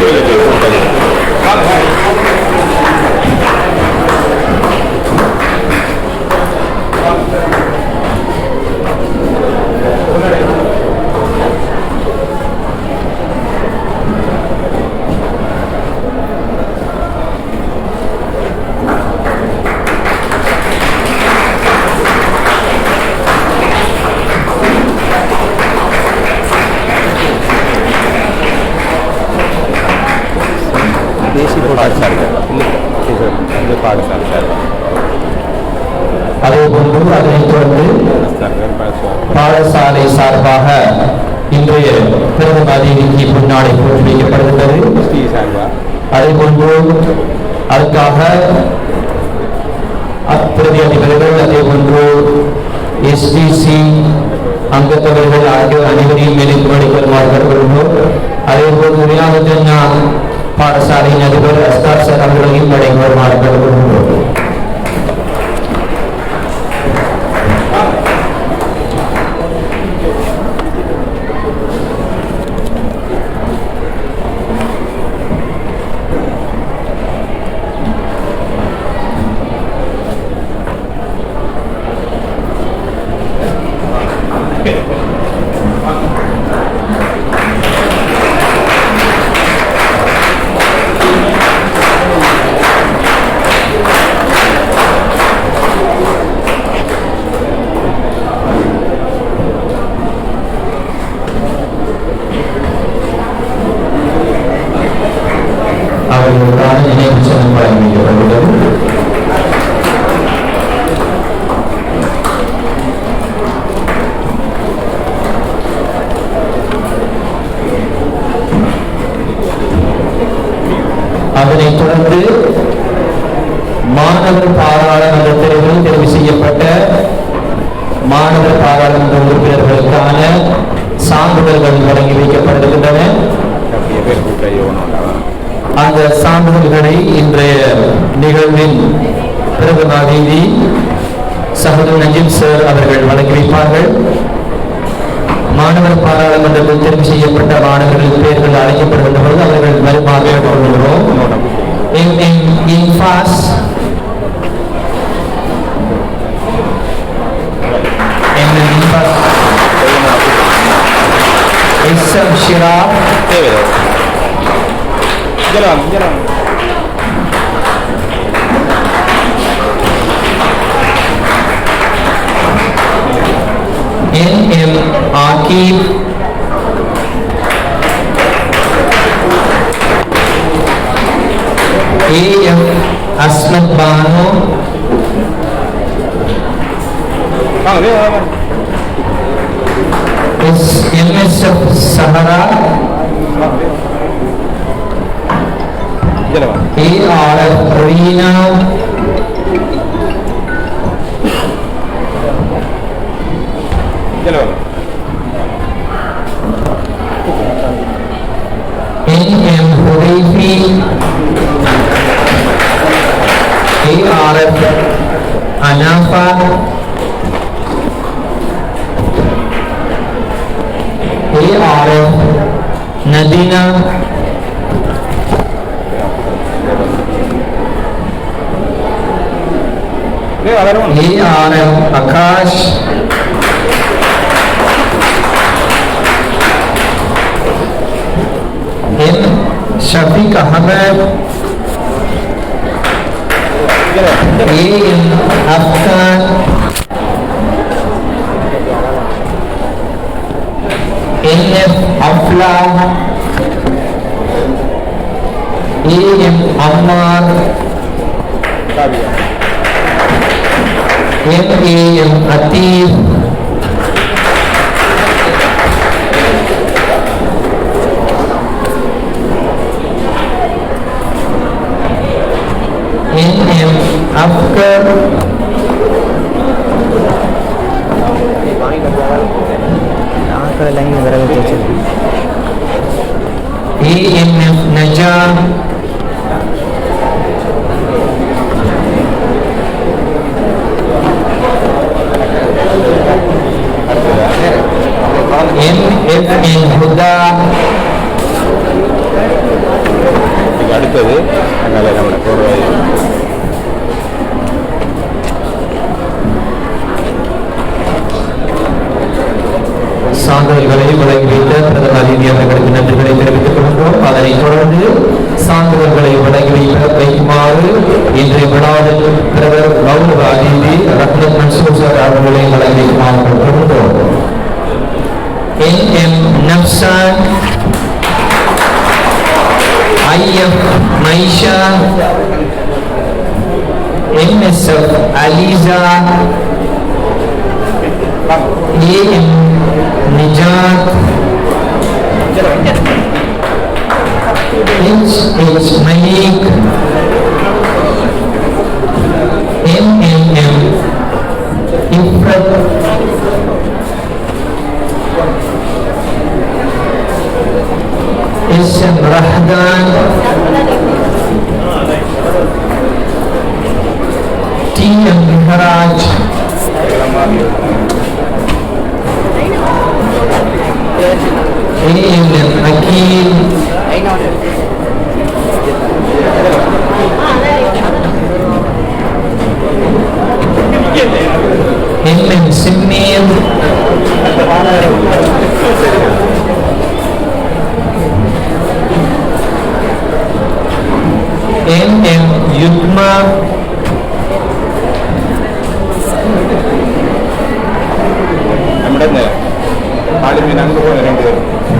பாடசாலை இந்த பாடசாலை சார் அதே போன்று அதனைத் தொடர்ந்து பாடசாலை சார்பாக இன்றைய பிரதம அதிதிக்கு பொன்னாடை போட்டு வைக்கப்படுகின்றது. அதே போன்று அதற்காக பிரதி அதிபர்கள் அதே போன்று எஸ்டிசி அங்கத்தவர்கள் ஆகிய அனைவரையும் மேலும் வருகிறோம். அதே போன்று ரியாதுஜன்னா பாடசாலையின் அதிபர் அஸ்தார் சார் அவர்களையும் வருமாறு வருகிறோம். அவர்களுக்கான நினைவு சின்னம் வழங்கப்படுகிறது. அதனைத் தொடர்ந்து மாணவர் பாராளுமன்ற தேர்தலில் தெரிவு செய்யப்பட்ட மாணவர் பாராளுமன்ற உறுப்பினர்களுக்கான சான்றிதழ்கள் வழங்கி வைக்கப்படுகின்றன. அந்த சான்றிதழ்களை இன்றைய நிகழ்வின் பிரதம அதிதி சஹதுல் நஜீம் சார் அவர்கள் வழங்கி வைப்பார்கள். மாணவர் பாராளுமன்றத்தில் தெரிவு செய்யப்பட்ட மாணவர்களின் பெயர்கள் அழைக்கப்படுகின்ற பொழுது அவர்கள் வருமாறு கொள்கிறோம். N.M. Akif, A.M. Asmat Banu, M.S.F. Sahara, A.R.F. Reena, N.M. Hudayfi, A.R.F. Anafa, A.R.F. Nadina, A.R.F. Akash, M. Shafiq Ahmed, A.M. Afghan, N.F. Afla, A.M. Ammar, M.A.M. Atif, N.M. Afkar, A.M.F. Najam, M.F.N. Huda, அடுத்தது அதனால் நம்மளை போடுறது சான்றிதழ்களை வழங்கி வைத்த பிரதம அதிதி அவர்களுக்கு நன்றிகளை தெரிவித்துக் கொள்கிறோம். அதனைத் தொடர்ந்து சான்றிதழ்களை வழங்கி வைக்குமாறு இன்றைய விழாவில் பிரதமர் கௌரவ அதிதி ரத்னத் மன்சூர் சார் அவர்களை வழங்கி வைக்குமாறு கொள்கிறோம். N.M. Nafsan, I.F. Maisha, AM Nijat, H Malik, MNM Ifrat, SM Rahdan, TM Mihraj, ANM Akil, MM Simir, MM Yudma,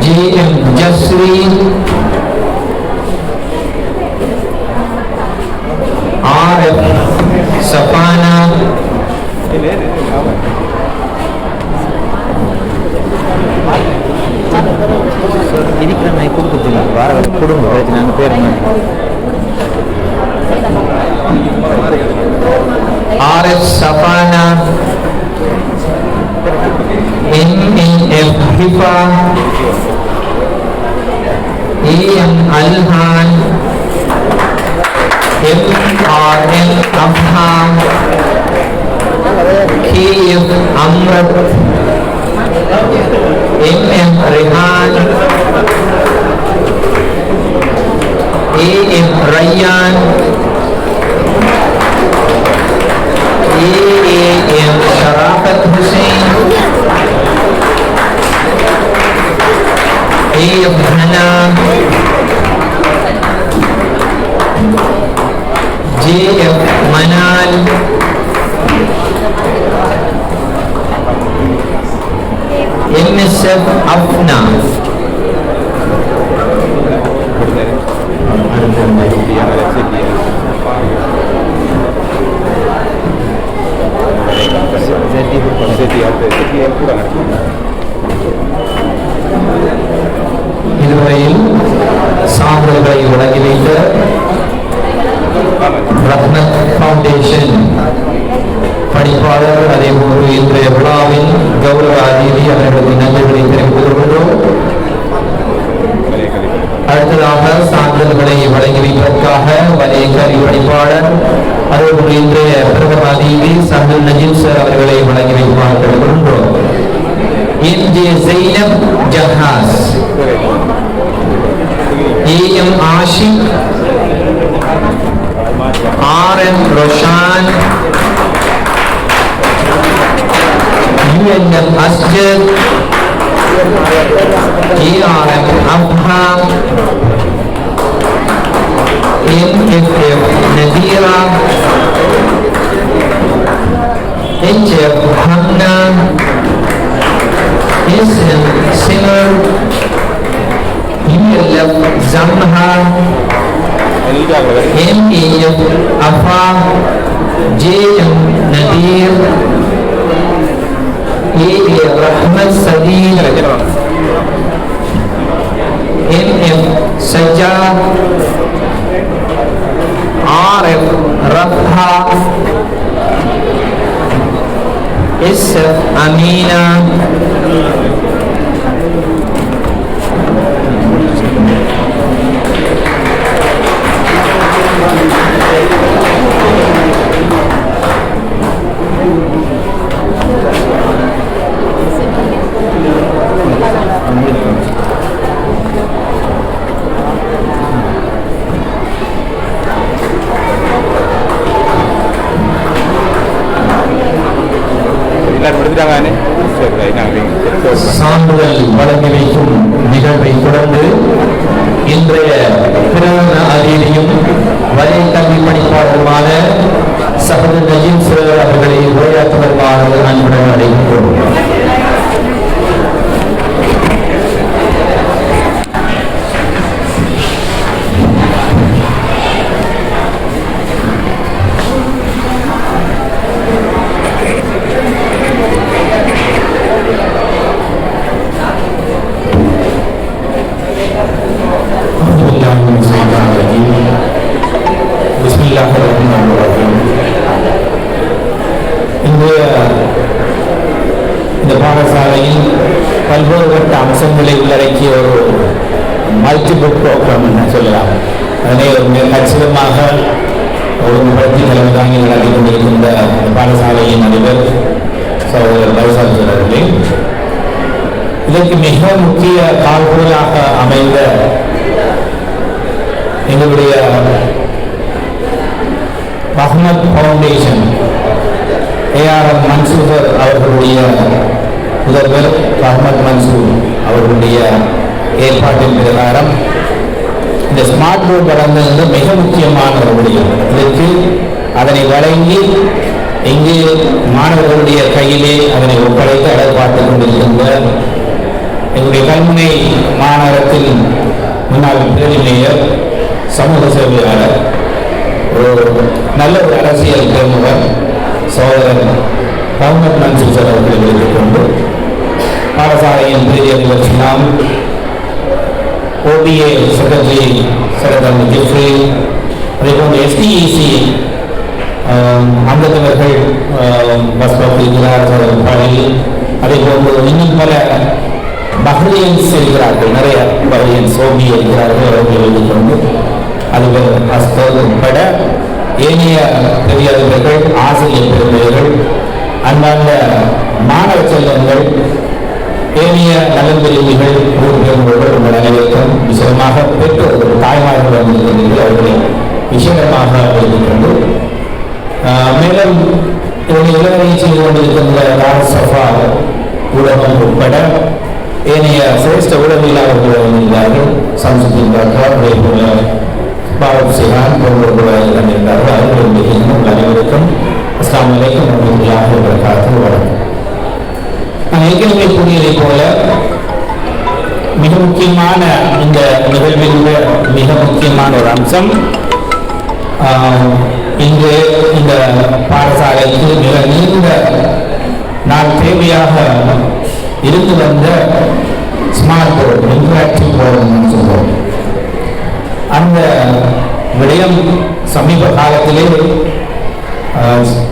JM Jasri, RF Safana, இருக்கிற நான் கொடுத்துருங்க வார வர கொடுங்க பிரச்சனை நாங்கள் பேருங்க RF Safana, NNF Hifa, AM Alhan, MRN Abham, KF Amrat, MM Rehan, AM Rayyan, AM Sharafat Hussain, AM Hana, JF Manal, MSF Afna, இதுவரையில் சான்றிதழ்களை வழங்கி வைத்த ரத்னத் ஃபவுண்டேஷன் பணிப்பாளர் அதேபோன்று இன்றைய விழாவின் கௌரவ அதிதி அவர்களுக்கு நன்றிகளை தெரிவித்துக் கொள்கின்றோம். அடுத்ததாக சான்றிதழ்களை வழங்கி வைப்பதற்காக வலய கல்வி பணிப்பாளர் அதேபோன்று இன்றைய பிரதம அதிதி சஹல் நஜீம் சார் அவர்களை வழங்கி வைப்பாக கொள்கின்றோம். MJ Zainab Jahaz, AM Ashik, RM Roshan, UNM Asjad, ARM Abham, MFF Nadira, HF Hamna, SM Singer, ULF Zamha, MEF Afa, JM Nadir, AA Rahmat Sadid, MF Sajjad, RF Rabha, SF Amina, சான்றிதழ் வழங்கி வைக்கும் நிகழ்வை தொடர்ந்து இன்றைய பிரதம அதிதியும் வலய கல்வி பணிப்பாளருமான Chahal Najeem sir அவர்களை உரையாற்றுவதற்காக அன்புடன் அழைக்கின்றோம். பல்வேறுபட்ட அம்சங்களை உள்ளடக்கிய ஒரு மல்டிபிள் ப்ரோக்ராம் என்று சொல்லலாம். அதனை ஒரு மிக கச்சிதமாக ஒழுங்குபடுத்தி தலைமை தாங்கி நடத்தி கொண்டிருக்கின்ற பாடசாலையின் அதிபர் சகோதரர் பைசால் அவர்களே, இதற்கு மிக முக்கிய கால்கோலாக அமைந்த எங்களுடைய அஹ்மத் ஃபவுண்டேஷன் ஏஆர்எம் மன்சூர் அவர்களுடைய முதல்வர் அஹ்மத் மன்சூர் அவர்களுடைய ஏற்பாட்டின் பிரகாரம் இந்த ஸ்மார்ட் போர்டு வழங்குவது மிக முக்கியமான ஒரு விடயம். இதற்கு அதனை வழங்கி இங்கு மாணவர்களுடைய கையிலே அதனை ஒப்படைத்து அழகு பார்த்துக் கொண்டிருக்கின்ற எங்களுடைய கல்முனை மாநகரத்தில் முன்னாள் பிரதி மேயர், சமூக சேவையாளர், ஒரு நல்ல ஒரு அரசியல் பிரமுகர் சகோதரர் அஹ்மத் மன்சூர் சார் அவர்களை வைத்துக் கொண்டு பாடசாலையின் பிரதி அதிபர் சுனாம், OBA செக்ரட்டரி சரதன் ஜெஃப்ரி, அதேபோன்று SDEC அங்கத்தவர்கள் இருக்கிறார் பழனி, அதே போன்று இன்னும் பல பஹ்ரியன்ஸ் இருக்கிறார்கள், நிறைய பஹ்ரியன்ஸ் OBA இருக்கிறார்கள். அவர்களை வைத்துக் கொண்டு அதிபர் அஸ்தர் உட்பட ஏனைய பெரியவர்கள், ஆசிரியர் பெருமைகள், அன்பார்ந்த மாணவ செல்வங்கள், ஏனைய நலன் விரும்பிகள், ஊர்கள் உங்கள் அனைவருக்கும் விசேஷமாக பெற்றோர்கள், தாய்மார்கள் வந்திருக்கின்றீர்கள். அவர்களை விசேஷமாக வைத்துக் கொண்டு மேலும் இதனை இளவரை செய்து கொண்டிருக்கின்ற ராஜ்சபா ஊடகம் உட்பட ஏனைய சிரேஷ்ட ஊடகவியலாளர்கள் வந்திருந்தார்கள். சம்சுதீன் டாக்டர், அதே போல பாரத் சிஹான் போன்றவர்கள் வந்திருந்தார்கள். அவர்கள் உங்கள் அனைவருக்கும் அஸ்ஸலாமு அலைக்கும் வரஹ்மத்துல்லாஹி வபரகாத்துஹு. வணக்கம். நான் ஏற்கனவே கூறியதை போல மிக முக்கியமான இந்த நிகழ்வில் மிக முக்கியமான ஒரு அம்சம், இன்று இந்த பாடசாலைக்கு மிக நீண்ட நாள் தேவையாக இருந்து வந்த ஸ்மார்ட் போர்டு, இன்டராக்டிவ் போர்டு சொல்றோம். அந்த விடயம் சமீப காலத்திலே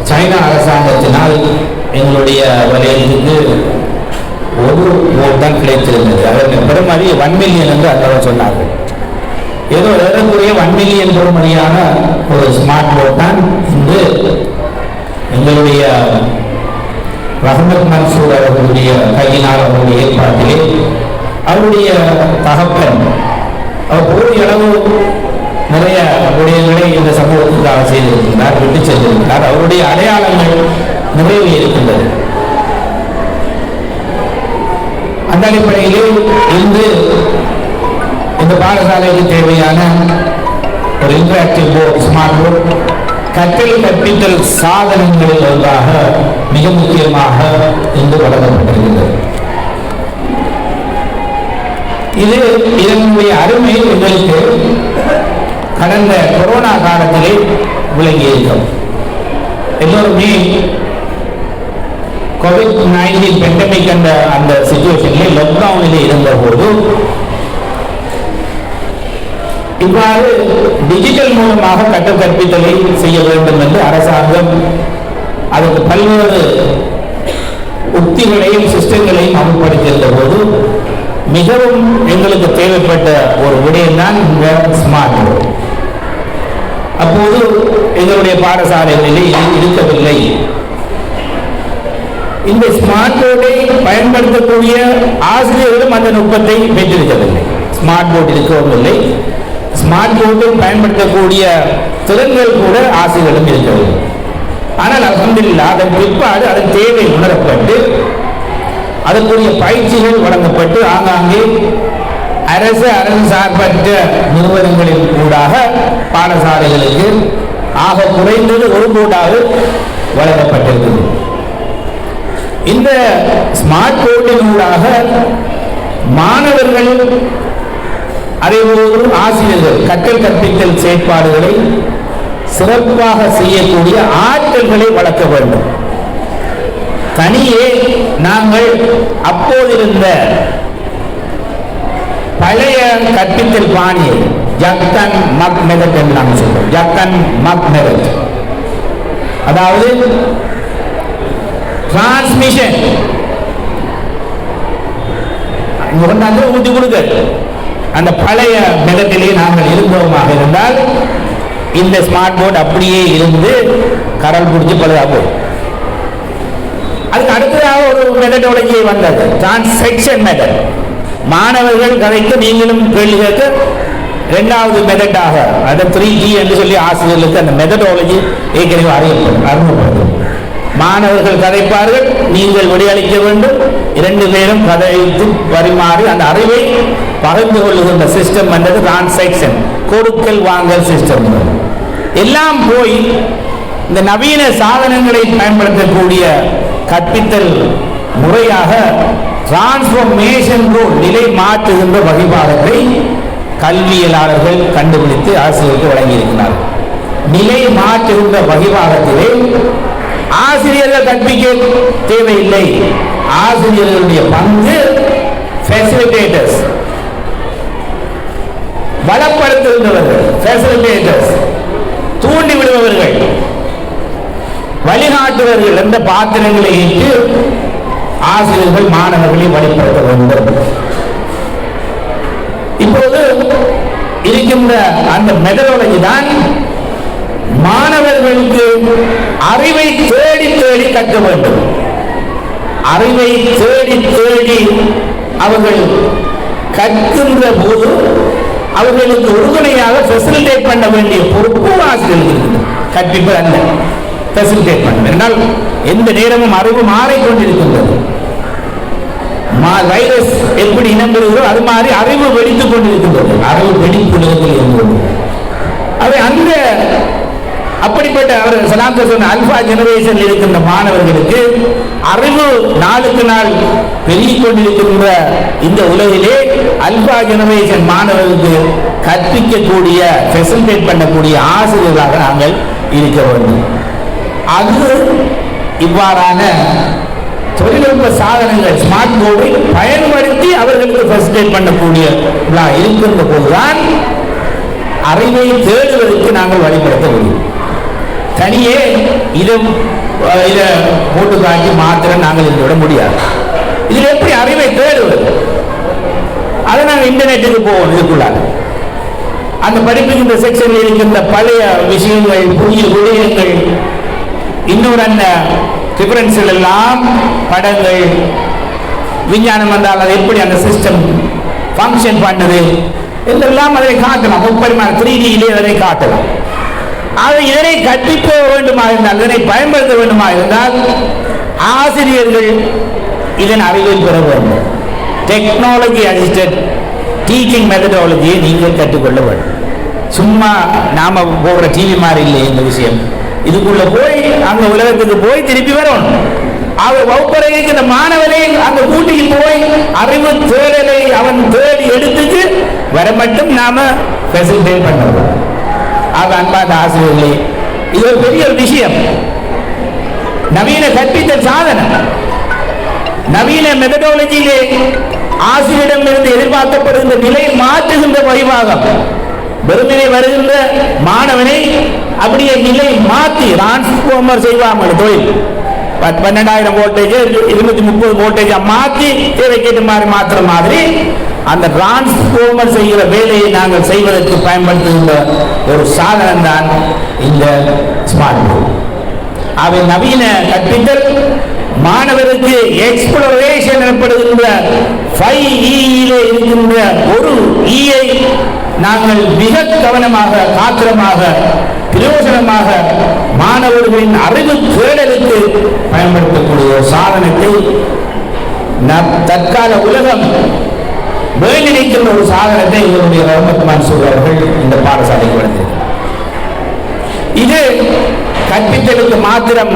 சைனா அரசாங்கத்தினால் எங்களுடைய வலயத்துக்கு ஒரு போர்டு தான் கிடைத்திருந்தது. அதற்கு பெருமதி 1 மில்லியன் என்று அந்த சொன்னார்கள். ஏதோ ஏறக்குறைய 1 மில்லியன் பெருமதியான ஒரு ஸ்மார்ட் போர்டு தான் இன்று எங்களுடைய அஹ்மத் மன்சூர் அவர்களுடைய கையினால், அவருடைய ஏற்பாட்டிலே அவருடைய தகப்பன் அவர் போதிய அளவு நிறைய விடயங்களை இந்த சமூகத்துக்காக செய்திருக்கிறார், விட்டு சென்றிருக்கிறார். அவருடைய அடையாளங்கள் நிறைவே இருக்கின்றது. அந்த அடிப்படையிலே இன்று இந்த பாடசாலைக்கு தேவையான ஒரு இன்டராக்டிவ் போர்டு, ஸ்மார்ட் போர்டு, கற்றல் கற்பித்தல் சாதனங்களில் ஒன்றாக மிக முக்கியமாக இன்று வழங்கப்பட்டிருக்கிறது. இதனுடைய அருமை எங்களுக்கு கடந்த கொரோனா காலத்திலே விளங்கியிருக்கும். எல்லோருமே COVID-19 பெண்டமிக் அந்த சிச்சுவேஷனிலே லாக்டவுனிலே இருந்த போது இவ்வாறு டிஜிட்டல் மூலமாக கற்றல் கற்பித்தலை செய்ய வேண்டும் என்று அரசாங்கம் அதற்கு பல்வேறு உத்திகளையும் சிஸ்டங்களையும் அமல்படுத்தியிருந்த போது மிகவும் எங்களுக்கு தேவைப்பட்ட ஒரு விடயம்தான் இந்த ஸ்மார்ட் போர்டு. அப்போது எங்களுடைய பாடசாலைகளிலே இருக்கவில்லை. இந்த ஸ்மார்ட் போர்டை பயன்படுத்தக்கூடிய ஆசிரியர்களும் அந்த நுட்பத்தை பெற்றிருக்கவில்லை. ஸ்மார்ட் போர்டு இருக்கவும் இல்லை, ஸ்மார்ட் போர்டை பயன்படுத்தக்கூடிய திறன்கள் கூட ஆசிரியர்களும் இருக்கவில்லை. ஆனால் அல்ஹம்துலில்லாஹ் அதன் பிற்பாடு அதன் தேவை உணரப்பட்டு அதற்குரிய பயிற்சிகள் வழங்கப்பட்டு ஆங்காங்கே அரசு சார்பற்ற நிறுவனங்களின் ஊடாக பாடசாலைகளுக்கு ஆக குறைந்தது ஒரு போர்டாவது வழங்கப்பட்டிருக்கிறது. இந்த ஸ்மார்ட் போர்டின் ஊடாக மாணவர்கள் அதேபோது ஆசிரியர்கள் கற்றல் கற்பித்தல் செயற்பாடுகளை சிறப்பாக செய்யக்கூடிய ஆற்றல்களை வளர்க்க வேண்டும். தனியே நாங்கள் அப்போதிருந்த பழைய கற்பித்தல் பாணியை ஜக்கன் மக் மெதட் என்று நாங்கள் சொல்றோம். ஜக்கன் மக் மெதட், அதாவது டிரான்ஸ்மிஷன் கொண்டாந்து ஊற்றி கொடுக்க. அந்த பழைய மெதட்டிலே நாங்கள் இருந்தோமாக இருந்தால் இந்த ஸ்மார்ட் போர்டு அப்படியே இருந்து கடல் பிடிச்சி பழுதா போகும். அதுக்கு அடுத்ததாக ஒரு மெதடாலஜி வந்தது, டிரான்சாக்ஷன் மெதட். மாணவர்கள் கதைக்கு நீங்களும் கேள்வி கேட்க இரண்டாவது மெதட்டாக அதை 3G என்று சொல்லி ஆசிரியர்களுக்கு அந்த மெதடாலஜி ஏற்கனவே அறிமுகப்படுத்தும். மாணவர்கள் கதைப்பார்கள், நீங்கள் விடையளிக்க வேண்டும். 2 பேரும் கதைத்து பரிமாறி அந்த அறிவை பகிர்ந்து கொள்ளுகின்ற சிஸ்டம் வந்தது டிரான்சாக்ஷன், கொடுக்கல் வாங்கல் சிஸ்டம். எல்லாம் போய் இந்த நவீன சாதனங்களை பயன்படுத்தக்கூடிய கற்பித்தல் முறையாக டிரான்ஸ்ஃபர்மேஷன் ரூல், நிலை மாற்றுகின்ற வகைபாடத்தை கல்வியலாளர்கள் கண்டுபிடித்து ஆசிரியருக்கு வழங்கியிருக்கிறார்கள். நிலை மாற்றுகின்ற வகைபாடத்திலே ஆசிரியர்கள் கற்பிக்க தேவையில்லை. ஆசிரியர்களுடைய பங்கு ஃபெசிலிட்டேட்டர்ஸ், பலப்படுத்துகின்றவர்கள், ஃபெசிலிட்டேட்டர்ஸ், தூண்டி விடுபவர்கள், வழிகாட்டுவர்கள் என்ற பாத்திரங்களை ஏற்று ஆசிரியர்கள் மாணவர்களை வழிபடுத்த வேண்டும். இப்போது இருக்கின்ற அந்த மெதடாலஜி தான் மாணவர்களுக்கு அறிவை தேடி தேடி கற்க வேண்டும். அறிவை தேடி தேடி அவர்கள் கற்கின்ற போது அவர்களுக்கு உறுதுணையாக ஃபெசிலிட்டேட் பண்ண வேண்டிய பொறுப்பு ஆசிரியர்களுக்கு. கற்பிப்பது அல்ல, ஃபெசிலிட்டேட் பண்ண. என்றால் எந்த நேரமும் அறிவு மாறிக்கொண்டிருக்கின்றது. வைரஸ் எப்படி இனம்பெறுகிறோ அது மாதிரி அறிவு வெடித்துக் கொண்டிருக்கின்றது. அறிவு வெடிப்புலகத்தில் இருந்தது. அவை அந்த அப்படிப்பட்ட அவர் சலாம்த சொன்ன அல்பா ஜெனரேஷன் இருக்கின்ற மாணவர்களுக்கு அறிவு நாளுக்கு நாள் பெருகிக் கொண்டிருக்கின்ற இந்த உலகிலே அல்பா ஜெனரேஷன் மாணவர்களுக்கு கற்பிக்கக்கூடிய, ஃபெசிலிட்டேட் பண்ணக்கூடிய ஆசிரியர்களாக நாங்கள் இருக்க வேண்டும். அது இவ்வாறான தொழில்நுட்ப சாதனங்கள், ஸ்மார்ட் போர்டை பயன்படுத்தி அவர்களுக்கு ஃபெசிலிட்டேட் பண்ணக்கூடிய இருக்கின்ற போதுதான் அறிவை தேடுவதற்கு நாங்கள் வழிபடுத்த முடியும். தனியே இதை போட்டு காட்டி மாத்திரம் நாங்கள் இதை விட முடியாது. இதில் எப்படி அறிவை தேடுவது? அதை நாங்கள் இன்டர்நெட்டுக்கு போவோம். இதுக்குள்ளாக அந்த படிப்புகின்ற செக்ஷனில் இருக்கின்ற பழைய விஷயங்கள், புதிய விடயங்கள், இன்னொரு அந்த டிஃபரன்ஸ்கள் எல்லாம், படங்கள், விஞ்ஞானம் வந்தால் அது எப்படி அந்த சிஸ்டம் ஃபங்க்ஷன் பண்ணுது என்றெல்லாம் அதை காட்டலாம். 3D அதை காட்டலாம். அதை இதனை கற்பிக்க வேண்டுமா இருந்தால், இதனை பயன்படுத்த வேண்டுமா இருந்தால் ஆசிரியர்கள் இதன் அறிவை பெற வேண்டும். டெக்னாலஜி அசிஸ்டட் டீச்சிங் மெத்தடாலஜியை நீங்கள் கற்றுக்கொள்ள வேண்டும். சும்மா நாம போடுற டிவி மாதிரி இல்லை இந்த விஷயம். இதுக்குள்ள போய் அந்த உலகத்துக்கு போய் திருப்பி வரணும். அவர் வகுப்பறைக்கு இந்த மாணவரை அந்த கூட்டிக்கு போய் அறிவு தேடலை அவன் தேடி எடுத்துட்டு வர மட்டும் நாம ஃபெசிலிட்டேட் பண்ணுவோம். ஆக அன்பான ஆசிரியர்களே, இது ஒரு பெரிய விஷயம். நவீன கற்பித்தல் சாதனம், நவீன மெத்தடாலஜியிலே ஆசிரியரிடம் இருந்து எதிர்பார்க்கப்படுகின்ற நிலை மாற்றுகின்ற வழிபாகம். வெறுமனே வருகின்ற மாணவனை அப்படியே நிலை மாற்றி டிரான்ஸ்ஃபார்மர் செய்வாங்க. தொழில் 12,000 வோல்டேஜ் 230 வோல்டேஜ் மாற்றி தேவைக்கேற்ற மாதிரி மாற்றுற மாதிரி அந்த டிரான்ஸ்ஃபார்மர் செய்கிற வேலையை நாங்கள் செய்வதற்கு பயன்படுத்துகின்ற ஒரு சாதனம் தான் இந்த ஸ்மார்ட் போர்டு. அவை நவீன கற்பித்தல் மாணவருக்கு எக்ஸ்ப்ளோரேஷன் எனப்படுகின்ற 5E இருக்கின்ற ஒரு ஈயை நாங்கள் மிக கவனமாக, காத்திரமாக, பிரயோஜனமாக மாணவர்களின் அறிவு தேடலுக்கு பயன்படுத்தக்கூடிய ஒரு சாதனத்தை தற்கால உலகம் வேண்டியிருக்கின்ற ஒரு சாதனத்தை இவருடைய ரஹ்மத் மன்சூர் அவர்கள் இந்த பாடசாலைக்கு வழங்கியிருக்கிறார். இது கற்பித்தலுக்கு மாத்திரம்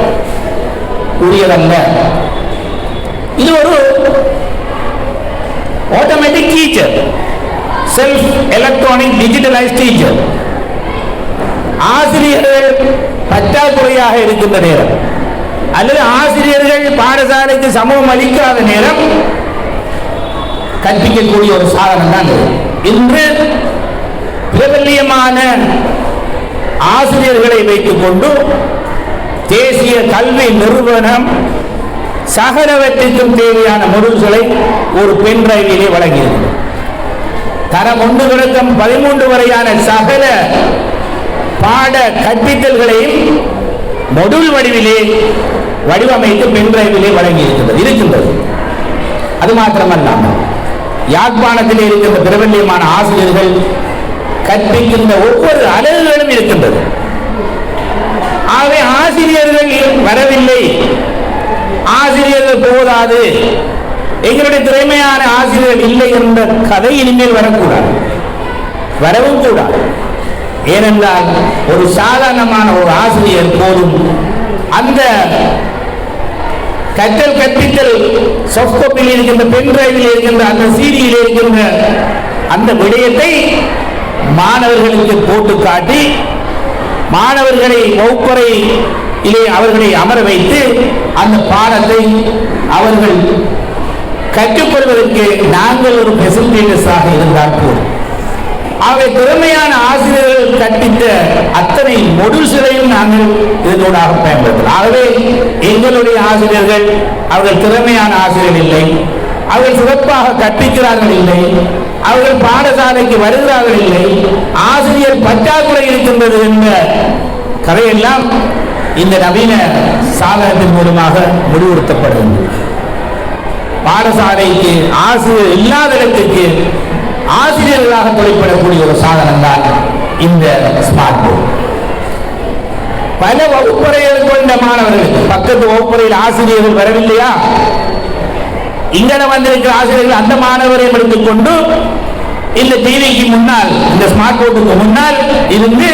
உரியதல்ல. இது ஒரு automatic teacher, self electronic digitalise teacher. ஆசிரியர்கள் பற்றாக்குறையாக இருக்கின்ற நேரம் அல்லது ஆசிரியர்கள் பாடசாலைக்கு சமூகம் அளிக்காத நேரம் கற்பிக்கக்கூடிய ஒரு சாதனம் தான் இன்று பிரபல்யமான ஆசிரியர்களை வைத்துக் கொண்டு தேசிய கல்வி நிறுவனம் சகலவற்றிற்கும் தேவையான மொடூல்களை ஒரு பென் டிரைவிலே வழங்கியிருக்கிறது. தரம் 1 தொடக்கம் 13 வரையான சகல பாட கற்பித்தல்களையும் மொடூல் வடிவிலே வடிவமைத்து பென் டிரைவிலே இருக்கின்றது. அது மாத்திரமல்லாமல் யாழ்ப்பாணத்திலே இருக்கின்ற பிரபல்யமான ஆசிரியர்கள் கற்பிக்கின்ற ஒவ்வொரு அலகுகளும் இருக்கின்றது. ஆகவே ஆசிரியர்கள் வரவில்லை, ஆசிரியர்கள் போதாது, எங்களுடைய திறமையான ஆசிரியர்கள் இல்லை என்ற கதை இனிமேல் வரவும் கூடாது. ஏனென்றால் ஒரு சாதாரணமான ஒரு ஆசிரியர் போதும் அந்த கற்றல் கற்பித்தல் சாஃப்ட் காப்பியில் இருக்கின்ற பென் டிரைவில் இருக்கின்ற அந்த சீடியில் இருக்கின்ற அந்த விடயத்தை மாணவர்களுக்கு போட்டு காட்டி மாணவர்களை வகுப்பறையிலே அவர்களை அமர வைத்து அந்த பாடத்தை அவர்கள் கற்றுக்கொள்வதற்கு நாங்கள் ஒரு ஃபெசிலிட்டேட்டர்ஸாக இருந்தால் போதும். ஆகவே திறமையான ஆசிரியர்கள் கற்பித்த அத்தனை மொடூல்களையும் நாங்கள் இதனூடாக பயன்படுத்தலாம். ஆகவே எங்களுடைய ஆசிரியர்கள் அவர்கள் திறமையான ஆசிரியர்கள் இல்லை, அவர்கள் சிறப்பாக கற்பிக்கிறார்கள் இல்லை, அவர்கள் பாடசாலைக்கு வருகிறார்கள் இல்லை, ஆசிரியர் பற்றாக்குறை இருக்கின்றது என்ற கதையெல்லாம் இந்த நவீன சாதனத்தின் மூலமாக முடிவுறுத்தப்படுகின்றது. பாடசாலைக்கு ஆசிரியர் இல்லாத இடத்திற்கு ஆசிரியர்களாக தொழிற்படக்கூடிய ஒரு சாதனம் தான் இந்த ஸ்மார்ட் போர்டு. பல வகுப்பறைகள் கொண்ட மாணவர்களுக்கு பக்கத்து வகுப்பறையில் ஆசிரியர்கள் வரவில்லையா, இங்கட வந்திருக்கிற ஆசிரியர்கள் அந்த மாணவரை எடுத்துக்கொண்டு இந்த டிவிக்கு முன்னால் இந்த ஸ்மார்ட் போர்டுக்கு முன்னால் இருந்து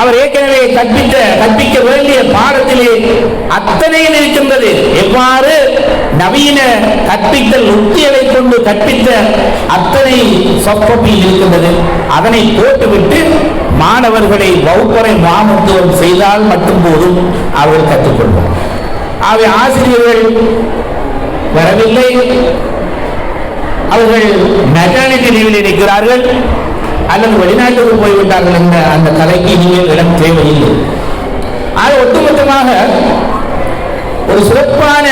அவர் ஏற்கனவே கற்பிக்க வேண்டிய பாடத்திலே அத்தனையில் இருக்கின்றது. எவ்வாறு நவீன கற்பித்தல் உத்திகளை கொண்டு கற்பித்த அத்தனை சாஃப்ட்காப்பியில் இருக்கின்றது. அதனை போட்டுவிட்டு மாணவர்களை வகுப்பறை மாமத்துவம் செய்தால் மட்டும் போதும் அவர்கள் கற்றுக்கொள்வார். ஆகவே ஆசிரியர்கள் வரவில்லை, அவர்கள் மெட்டர்னிட்டி லீவில் இருக்கிறார்கள் அல்லது வெளிநாட்டுக்கு போய்விட்டார்கள் என்ற அந்த கதைக்கு நீங்கள் இடம் தேவையில்லை. ஆக ஒட்டுமொத்தமாக ஒரு சிறப்பான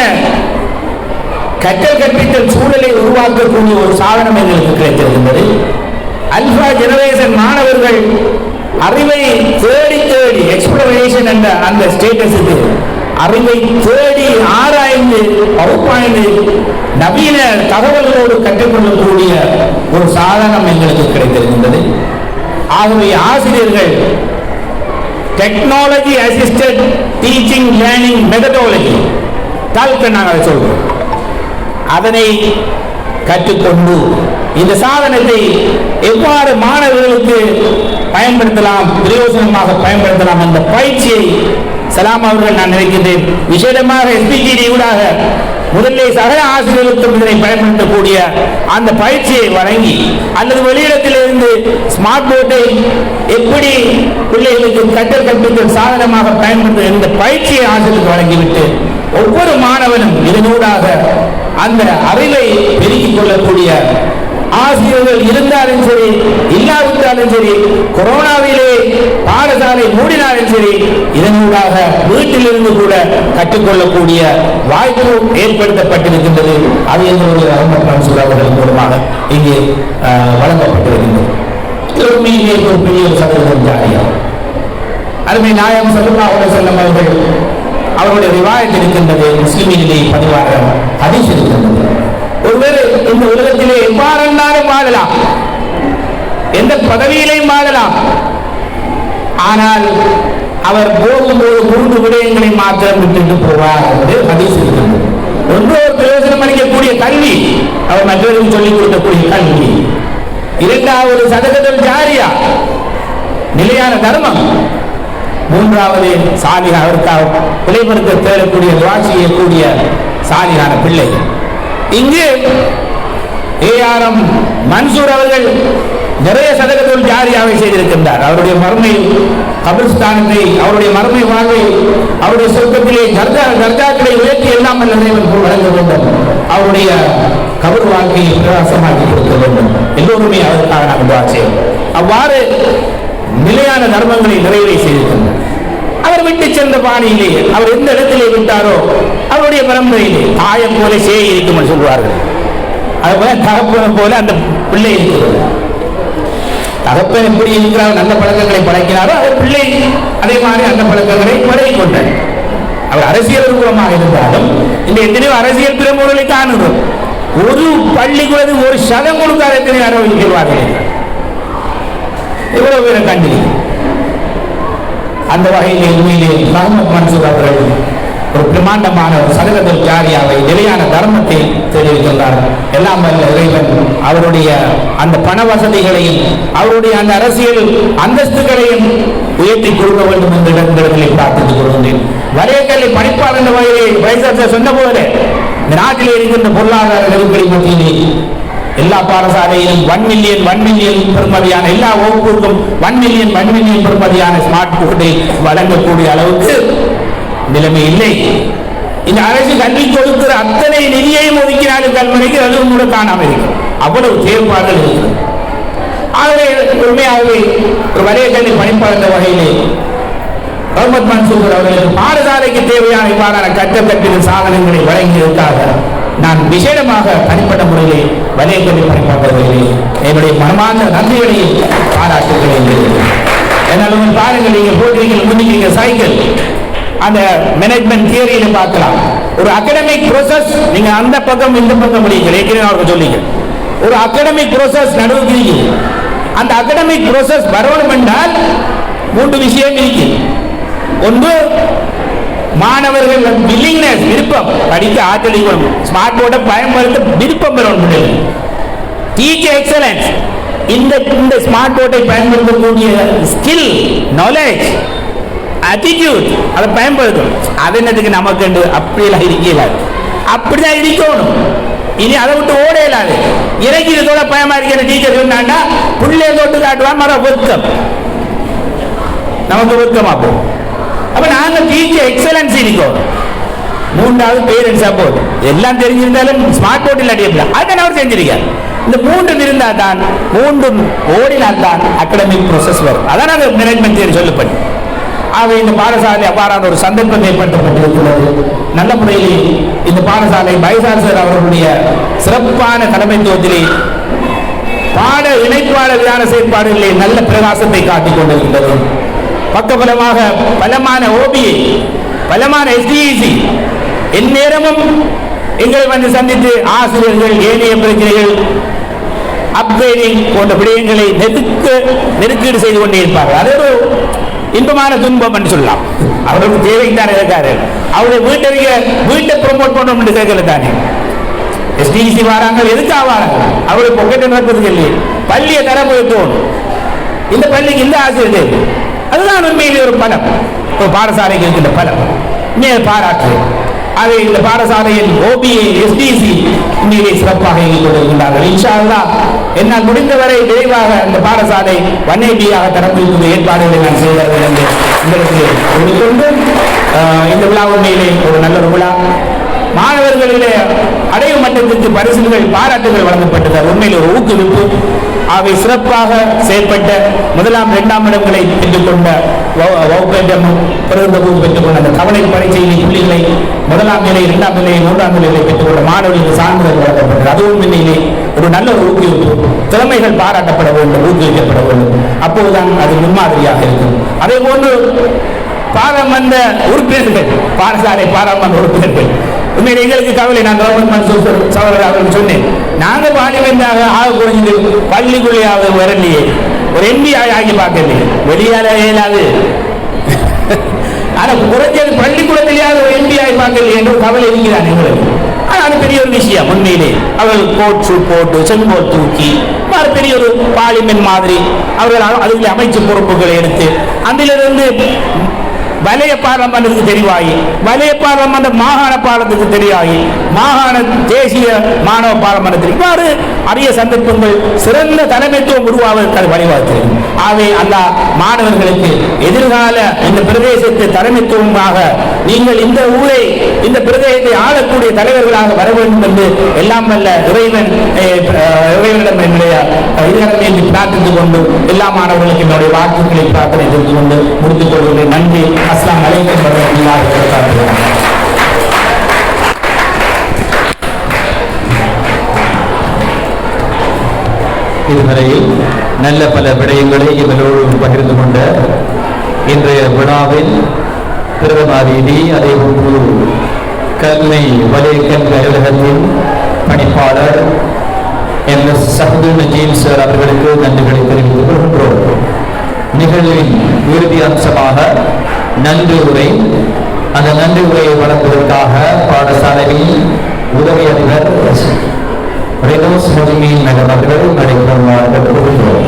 கற்றல் கற்பித்தல் சூழலை உருவாக்கக்கூடிய ஒரு சாதனம் எங்களுக்கு கிடைத்திருக்கின்றது. அல்பா ஜெனரேஷன் மாணவர்கள் அறிவை தேடி எக்ஸ்ப்ளோரேஷன் என்ற அந்த ஸ்டேட்டஸுக்கு அறிவை தேடி ஆராய்ந்து பகுப்பாய்ந்து நவீன தகவல்களோடு கற்றுக்கொள்ளக்கூடிய ஒரு சாதனம் எங்களுக்கு கிடைத்திருக்கின்றது. ஆகவே ஆசிரியர்கள் technology assisted teaching learning methodology நாங்கள் சொல்றோம், அதனை கற்றுக்கொண்டு இந்த சாதனத்தை எவ்வாறு மாணவர்களுக்கு பயன்படுத்தலாம், பிரயோஜனமாக பயன்படுத்தலாம் என்ற பயிற்சியை சலாம் அவர்கள் நான் நினைக்கின்றேன் விசேடமாக SPGD ஊடாக முதலிலே சக ஆசிரியர்களுக்கும் இதனை பயன்படுத்தக்கூடிய அந்த பயிற்சியை வழங்கி அல்லது வெளியிடத்திலிருந்து ஸ்மார்ட் போர்டை எப்படி பிள்ளைகளுக்கு கற்றல் கற்பித்தல் சாதனமாக பயன்படுத்த இந்த பயிற்சியை ஆசிரியருக்கு வழங்கிவிட்டு ஒவ்வொரு மாணவனும் இதனூடாக அந்த அறிவை பெருக்கிக் கொள்ளக்கூடிய ஆசிரியர்கள் இருந்தாலும் சரி இல்லாவிட்டாலும் சரி, கொரோனாவிலே பாடசாலை மூடினாலும் சரி, இதனூடாக வீட்டிலிருந்து கூட கற்றுக்கொள்ளக்கூடிய வாய்ப்பு ஏற்படுத்தப்பட்டிருக்கின்றது. அது எங்களுடைய அவர்கள் மூலமாக இங்கே வழங்கப்பட்டிருக்கின்றது. திரும்பியிலே ஒரு பெரிய சகோதரன் ஜாரியா அருமை நாயகம் ஸல்லல்லாஹு அலைஹி வஸல்லம் அவருடைய ரிவாயத் இருக்கின்றது. முஸ்லிமிலே பதிவாக ஹதீஸ் இருக்கின்றது. ஒருவர் இந்த உலகத்திலே எவ்வாறென்றாலும் வாழலாம், எந்த பதவியிலையும் வாழலாம், ஆனால் அவர் போகும்போது 3 விடயங்களை மாத்திரம் விட்டுட்டு போவார் என்று ஹதீஸ் இருக்கிறது. ஒன்று, ஒரு பிரயோஜனம் அளிக்கக்கூடிய கல்வி, அவர் மற்றவர்களுக்கு சொல்லிக் கொடுக்கக்கூடிய கல்வி. இரண்டாவது சதகத்துல் ஜாரியா, நிலையான தர்மம். மூன்றாவது சாலிஹ், அவருக்காக பிழைபடுத்த தேடக்கூடிய துஆ செய்யக்கூடிய சாலிஹான பிள்ளை. இங்கு ARM மன்சூர் அவர்கள் நிறைய சதகத்துல் ஜாரியாவை செய்திருக்கின்றார். அவருடைய மறுமை கபிரிஸ்தானத்தை, அவருடைய மறுமை வாழ்வை, அவருடைய சொர்க்கத்திலே தர்ஜாக்களை உயர்த்தி எல்லாம் வழங்க வேண்டும். அவருடைய கபர் வாழ்க்கையை பிரகாசமாக்கி கொடுக்க வேண்டும். எல்லோருமே அதற்காக நாம் துஆ செய்வோம். அவ்வாறு நிலையான தர்மங்களை நிறைவே செய்திருக்கின்றார். அவர் அவர் விட்டு சென்ற பாணியிலே அவர் எந்த இடத்திலே விட்டாரோ அவருடைய பரம்பரையிலே தாயம் போல சேய் இருக்கும் சொல்வார்கள். அதுபோல தகப்பனை போல அந்த பிள்ளை இருக்கிறது. தகப்பன் எப்படி இருக்கிறார், நல்ல பழக்கங்களை பழக்கினாரோ அவர் பிள்ளை அதே மாதிரி அந்த பழக்கங்களை பழகி கொண்டார். அவர் அரசியல் உருவமாக இருந்தாலும் இந்த எத்தனையோ அரசியல் பிரமுகர்களை காணுகிறோம். ஒரு பள்ளிக்கூடது ஒரு சதம் கொடுக்காத எத்தனை அறிவிக்கிறார்கள். எவ்வளவு பேரை கண்டு அந்த வகையில் உண்மையிலே முகமது மன்சூர் அவர்கள் ஒரு பிரமாண்டமான ஒரு சதகத்தில் ஜாரியாவை நிலையான தர்மத்தை தெரிவிக்கின்றார். எல்லாம் வல்ல இறைவன் அவருடைய அந்த பண வசதிகளையும் அவருடைய அந்த அரசியல் அந்தஸ்துகளையும் உயர்த்தி கொடுக்க வேண்டும் என்று இடங்களில் பிரார்த்தித்துக் கொள்கின்றேன். வலையக்கல்லை பணிப்பாளர் என்ற வகையிலே சொன்ன போல இந்த நாட்டிலே இருக்கின்ற பொருளாதார நெருக்கடி மத்தியிலே எல்லா பாடசாலையிலும் 1 மில்லியன் பெறுமதியான எல்லா வகுப்புக்கும் 1 மில்லியன் பெறுமதியான ஸ்மார்ட் போர்டை வழங்கக்கூடிய அளவுக்கு நிலைமை இல்லை. இந்த அரசு கல்வி கொடுக்கிற அத்தனை நிதியையும் ஒதுக்கினாலும் கல்விக்கு அதுவும் கூட காணாமல் இருக்கும். அவ்வளவு செயற்பாடுகள் இருக்கிறது. ஆகவே உண்மையாகவே ஒரு வலையக்கல்வி பணிப்பாளர் வகையிலே முகமது மன்சூர் அவர்களுக்கு பாடசாலைக்கு தேவையான இவ்வாறான கட்டிட சாதனங்களை வழங்கியதற்காக நான் விசேடமாக தனிப்பட்ட முறையிலே வலையக்கல்வி பணிப்பாளர்களே என்னுடைய மனமார்ந்த நன்றிகளையும் பாராட்டுகிறேன். என்னால் உங்கள் பாருங்கள், நீங்கள் போட்டிருக்கீங்க முன்னிக்கீங்க சைக்கிள் அந்த மேனேஜ்மெண்ட் தியரியில பார்க்கலாம். ஒரு அகாடமிக் ப்ரோசஸ் நீங்க அந்த பக்கம் இந்த பக்கம் அவர்கள் சொல்லிங்க. ஒரு அகாடமிக் ப்ரோசஸ் நடுவுக்கு அந்த அகாடமிக் ப்ரோசஸ் வரணும் என்றால் 3 விஷயம் இருக்கு. ஒன்று, மாணவர்கள் வில்லிங்னஸ், விருப்பம், படிக்க ஆற்றல், ஸ்மார்ட் போர்டை பயன்படுத்த விருப்பம் பெறணும். டீச்சர் எக்ஸலன்ஸ், இந்த ஸ்மார்ட் போர்டை பயன்படுத்தக்கூடிய ஸ்கில், நாலேஜ், attitude அதை பயன்படுத்தணும். அது என்னதுக்கு நமக்கு அப்படியெல்லாம் இருக்கல, அப்படிதான் இருக்கணும். இனி அதை விட்டு ஓட இயலாது. எனக்கு இதோட பயமா இருக்கிற டீச்சர் சொன்னாங்கன்னா புள்ளைய தொட்டு காட்டுவான் மர வெட்கம், நமக்கு வெட்கமா போகும். அப்ப நாங்க டீச்சர் எக்ஸலன்ஸ் இருக்கோம். 3வது பேரண்ட்ஸ் சப்போர்ட். எல்லாம் தெரிஞ்சிருந்தாலும் ஸ்மார்ட் போர்ட் இல்லாட்டியல அதான் அவர் செஞ்சிருக்கார். இந்த 3 இருந்தால் தான் 3 ஓடினால் தான் அகாடமிக் ப்ரோசஸ் வரும். அதான் நாங்கள் மேனேஜ்மெண்ட் தியரி சொல்லப்பட்டு ஆகவே இந்த பாடசாலை அவ்வாறான ஒரு சந்தர்ப்பம் ஏற்படுத்தப்பட்டிருக்கிறது. நல்ல முறையில் இந்த பாடசாலை பைசார் அவர்களுடைய சிறப்பான தலைமைத்துவத்திலே பாட இணைப்பாளர்களான செயற்பாடுகளிலே நல்ல பிரகாசத்தை காட்டிக் கொண்டிருக்கின்றது. பக்கபலமாக பலமான ஓபிஏ, பலமான எஸ்டிஇசி எந்நேரமும் எங்களை வந்து சந்தித்து ஆசிரியர்கள் ஏனைய பிரச்சனைகள் அப்கிரேடிங் போன்ற விடயங்களை நெருக்கீடு செய்து கொண்டே இருப்பார்கள். அது ஒரு இன்பமான துன்பம் என்று சொல்லலாம். அவருக்கு தேவைத்தான் இருக்காரு. அவருடைய வீட்டை ப்ரொமோட் பண்ணணும் என்று கேட்கல தானே. எஸ்டிசி வராங்க, எதுக்காக வராங்க? அவருடைய பொக்கெட்டை நடப்பதுக்கு இல்லையே, பள்ளியை தரம் உயர்த்தணும். இந்த பள்ளிக்கு இந்த ஆசிரியர் தேவை. அதுதான் உண்மையிலே ஒரு பலம், ஒரு பாடசாலைக்கு இருக்கின்ற பலம். பாராட்டு. அதை இந்த பாடசாலையில் ஓபிஏ எஸ்டிசி உண்மையிலே சிறப்பாக இயங்கிக் கொண்டிருக்கின்றார்கள். இன்ஷா அல்லாஹ் என்னால் முடிந்தவரை விரைவாக இந்த பாடசாலை 180 தரப்பிற்கு ஏற்பாடுகளை நான் செய்வார்கள் என்று உங்களுக்கு கூறிக்கொண்டு இந்த விழா உண்மையிலே ஒரு நல்ல ஒரு விழா. மாணவர்களிலே அடையும் மட்டத்திற்கு பரிசுகள், பாராட்டுகள் வழங்கப்பட்டது. உண்மையில் ஒரு ஊக்குவிப்பு. அவை சிறப்பாக செயல்பட்ட 1ஆம் 2ஆம் இடங்களை பெற்றுக்கொண்ட வகுப்பேற்றமும் பெற்றுக்கொண்ட அந்த கவலை பரீட்சையில் புள்ளிகளை 1ஆம் நிலை, 2ஆம் நிலை, 3ஆம் நிலையை பெற்றுக்கொண்ட மாணவர்களுக்கு சான்றிதழ் வழங்கப்பட்டது. அதுவும் உண்மையிலே ஒரு நல்ல ஒரு ஊக்குவிப்பு. திறமைகள் பாராட்டப்பட வேண்டும், ஊக்குவிக்கப்பட வேண்டும். அப்போதுதான் அது முன்மாதிரியாக இருக்கும். அதே போன்று பாராளுமன்ற உறுப்பினர்கள், பாடசாலை பாராளுமன்ற உறுப்பினர்கள் உண்மையில எங்களுக்கு கவலை. நான் அவர்கள் சொன்னேன், நாங்கள் பார்லிமெண்டாக ஆக குறைஞ்சது பள்ளிக்குள்ளையாவது வரலையே, ஒரு எம்பி ஆகி பார்க்கலையே, வெளியால இயலாது. ஆனா குறைஞ்சது பள்ளிக்கூடத்திலேயாவது ஒரு எம்பி ஆகி பார்க்கலையே என்று கவலை இருக்கிறான் எங்களுக்கு. அது பெரிய ஒரு விஷயம். உண்மையிலே அவர்கள் கோட் ஷூட் போட்டு செங்கோல் தூக்கி பெரிய ஒரு பார்லிமெண்ட் மாதிரி அவர்கள் அதுகளை அமைச்சு பொறுப்புகளை எடுத்து அதிலிருந்து வலய பாராளுமன்றத்துக்கு தெரிவாகி, வலய பாராளுமன்ற மாகாண பாராளுமன்றத்துக்கு தெரிவாகி, மாகாண தேசிய மாணவ பாராளுமன்றத்தில் இவ்வாறு அரிய சந்தர்ப்பங்கள் சிறந்த தலைமைத்துவம் உருவாவதற்கு அது வழிவகுக்கிறது. ஆகவே அல்லாஹ் மாணவர்களுக்கு எதிர்கால இந்த பிரதேசத்தை தலைமைத்துவமாக நீங்கள் இந்த ஊரை, இந்த பிரதேசத்தை ஆளக்கூடிய தலைவர்களாக வர வேண்டும் என்று எல்லாம் வல்ல இறைவனிடம் என்னுடைய பிரார்த்தித்துக் கொண்டு எல்லா மாணவர்களுக்கு என்னுடைய வாழ்த்துக்களை பிரார்த்தனை செய்து கொண்டு முடித்துக் கொள்கிறேன். நன்றி. அஸ்ஸலாமு அலைக்கும் வரஹ்மத்துல்லாஹி வபரகாத்துஹு. இதுவரையில் நல்ல பல விடயங்களை இவர்களோடு பகிர்ந்து கொண்ட இன்றைய விழாவில் பிரதமாதீதி அதேபோன்று கல்மை வலைக்கல்வி அலுவலகத்தின் பணிப்பாளர் MS சஹதுல் நஜீம் சார் அவர்களுக்கு நன்றிகளை தெரிவித்துக் கொள்கின்றோம். நிகழ்வின் இறுதி அம்சமாக நன்றி உரை, அந்த நன்றி உரையை வழங்குவதற்காக பாடசாலையின் உதவி அதிபர் ரெனோஸ் மொழியின் நகர் அவர்கள் நடைபெறுமாறு கேட்டுக்கொள்கிறோம்.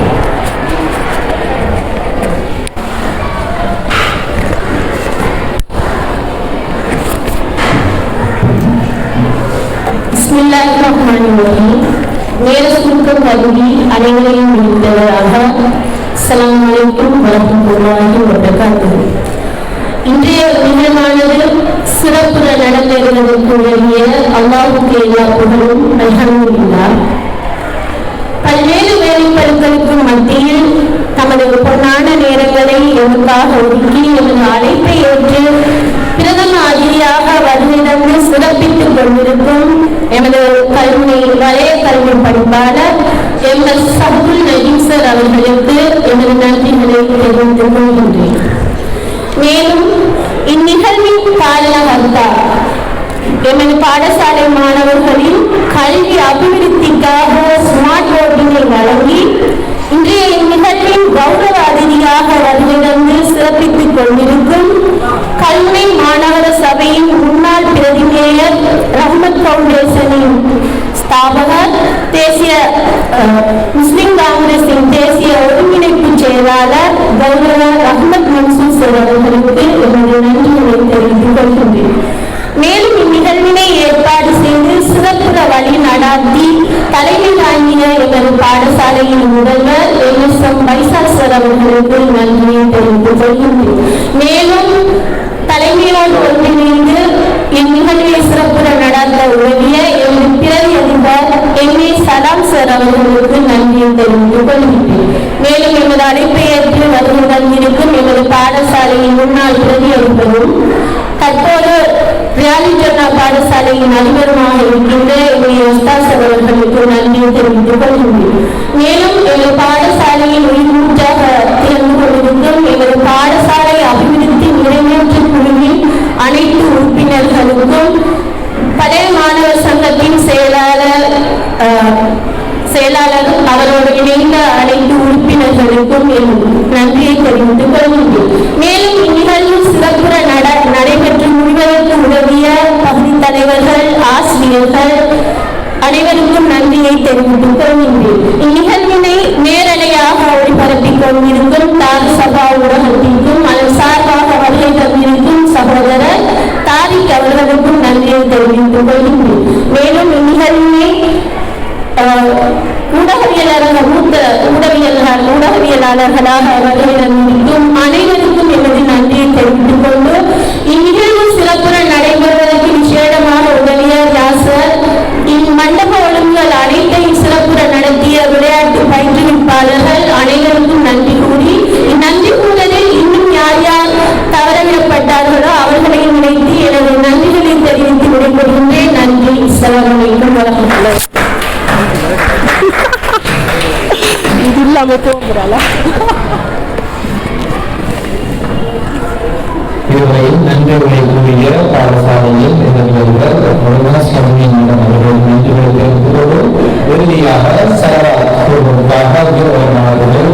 பிஸ்மில்லாஹிர்ரஹ்மானிர்ரஹீம். நேர சுருக்கம் கல்வி அனைவரையும் முடித்தவராக அஸ்ஸலாமு அலைக்கும் வரஹ்மத்துல்லாஹி வபரகாத்துஹு. இன்றைய நிகழ்வானது சிறப்புற நடந்தேறுவதற்கு உதவிய அல்லாஹ்வுக்கு எல்லா புகழும் அல்ஹம்துலில்லாஹ். பல்வேறு வேலைப்பளுக்களுக்கு மத்தியில் தமது பொன்னான நேரங்களை எமக்காக ஒதுக்கி எமது அழைப்பை ஏற்று பிரதம அதிதியாக வருகிறது சிறப்பித்துக் கொண்டிருக்கும் எமது கல்வி வலய கல்வி பணிப்பாளர் MS சஹதுல் நஜீம் சார் அவர்களுக்கு எமது நன்றிகளை தெரிவித்துக் கொள்கின்றேன். மேலும் இந்நிகழ்வின் காரணகர்த்தா எமது பாடசாலை மாணவர்களின் கல்வி அபிவிருத்திக்காக ஸ்மார்ட் போர்டினை வழங்கி இன்றைய இந்நிகழ்வின் கௌரவ அதிதியாக வருகிறது சிறப்பித்துக் கொண்டிருக்கும் கல்வி மாநகர சபையின் முன்னாள் பிரதி மேயர் ரஹ்மத் பவுண்டேஷனின் ஸ்தாபகர் தேசிய முஸ்லிம் காங்கிரசின் தேசிய ஒருங்கிணைப்பு செயலாளர் கௌரவ ரஹ்மத் மன்சூர் அவர்களுக்கு எனது நன்றிகளை தெரிவித்துக் கொள்கின்றேன். மேலும் இந்நிகழ்வினை ஏற்பாடு செய்து சிறப்புற வழி நடாத்தி தலைமை தாங்கிய எமது பாடசாலையின் முதல்வர் MSM பைசால் சார் அவர்களுக்கு நன்றியை தெரிவித்துக் கொள்கின்றேன். மேலும் தலைமையோடு ஒன்றிணைந்து இந்நிகழ்வை சிறப்புற நடாத்த உதவிய எமது பிரதி அதிபர் MA சலாம் சார் அவர்களுக்கு நன்றியை தெரிவித்துக் கொள்கின்றேன். மேலும் எமது அழைப்பை ஏற்று வருகை தந்திருக்கும் எமது பாடசாலையின் முன்னாள் பிரதி அதிபரும் தற்போது ரியாலிஜனா பாடசாலையின் அதிபருமாக இருக்கின்ற எங்களுடைய உஸ்தாஸ் அவர்களுக்கு நன்றியை தெரிவித்துக் கொள்கின்றேன். மேலும் எமது பாடசாலையின் உயிர்மூச்சாக திறந்து கொண்டிருக்கும் எமது பாடசாலை அபிவிருத்தி நிறைவேற்று குழுவின் அனைத்து உறுப்பினர்களுக்கும் பழைய மாணவர் சங்கத்தின் செயலாளர் அவரோடு இணைந்த அனைத்து உறுப்பினர்களுக்கும் என் நன்றியை தெரிவித்துக் கொள்கின்றேன். மேலும் இந்நிகழ்வில் சிறப்புற நடைபெற்று முடிவதற்கு உதவிய பகுதி தலைவர்கள், ஆசிரியர்கள் அனைவருக்கும் நன்றியை தெரிவித்துக் கொள்கின்றேன். இந்நிகழ்வினை நேரலையாக ஒளிபரப்பிக் கொண்டிருக்கும் தார் சபா ஊடகத்திற்கும் அதன் சார்பாக வருகை தந்திருக்கும் சகோதரர் தாரிக் அவர்களுக்கும் நன்றியை தெரிவித்துக் கொள்கின்றேன். மேலும் இந்நிகழ்வினை ஊடகவியலாளர்களாக வருகையிடும் அனைவருக்கும் எனது நன்றியை தெரிவித்துக் கொண்டு இந்நிகழ்வு சிறப்புற நடைபெறுவதற்கு விசேடமாக உதவிய யாசர், இம்மண்டப ஒழுங்குகள் அனைத்தையும் சிறப்புற நடத்திய விளையாட்டு பயிற்றுவிப்பாளர்கள் அனைவருக்கும் நன்றி கூறி இந்நன்றி கூறலில் இன்னும் யார் யார் தவறவிடப்பட்டார்களோ அவர்களையும் நினைத்து எனது நன்றிகளை தெரிவித்து விடைபெறுகின்றேன். நன்றி. அஸ்ஸலாமு அலைக்கும் வரஹ்மத்துல்லாஹி. இது இல்லாம தோன்றால இதுவரையில் நன்றி உரை கூறிய பாடசாலையில் அவர்கள் நன்றிகளை தெரிவித்துக் கொண்டு இறுதியாக சரா கூறுவதற்காக மாணவர்கள்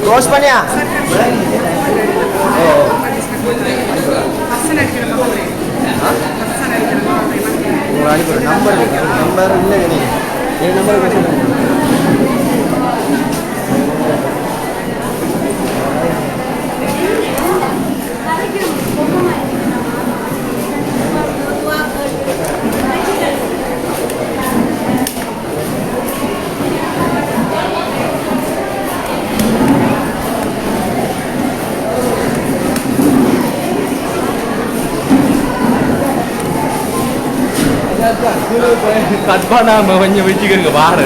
க்ளோஸ் பண்ணியா நம்பர் இல்லை என் நம்பர் கட் பண்ணாம கொஞ்சம் வச்சுக்கிறீங்க வார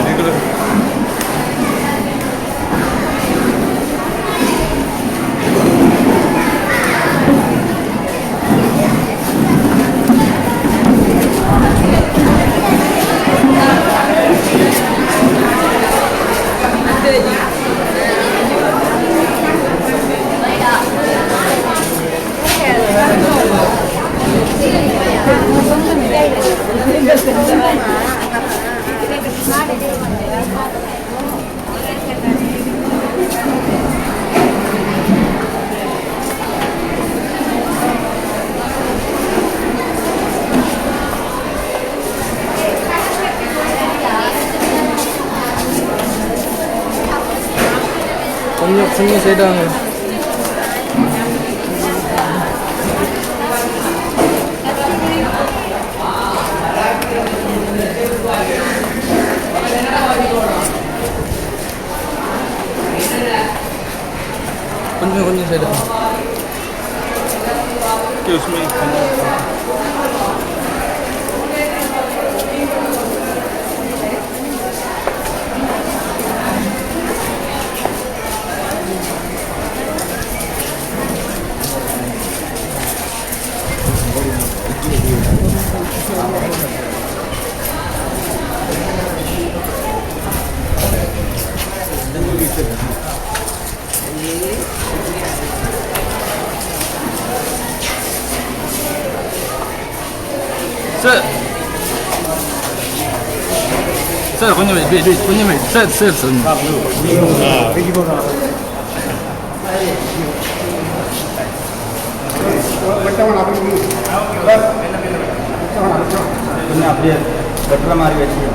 கொஞ்சம் செய்தாங்க கொஞ்சம் செய்தாங்க சார் சார் கொஞ்சம் கொஞ்சம் சார் சார் சார் அப்படியே வெட்டுற மாதிரி வச்சு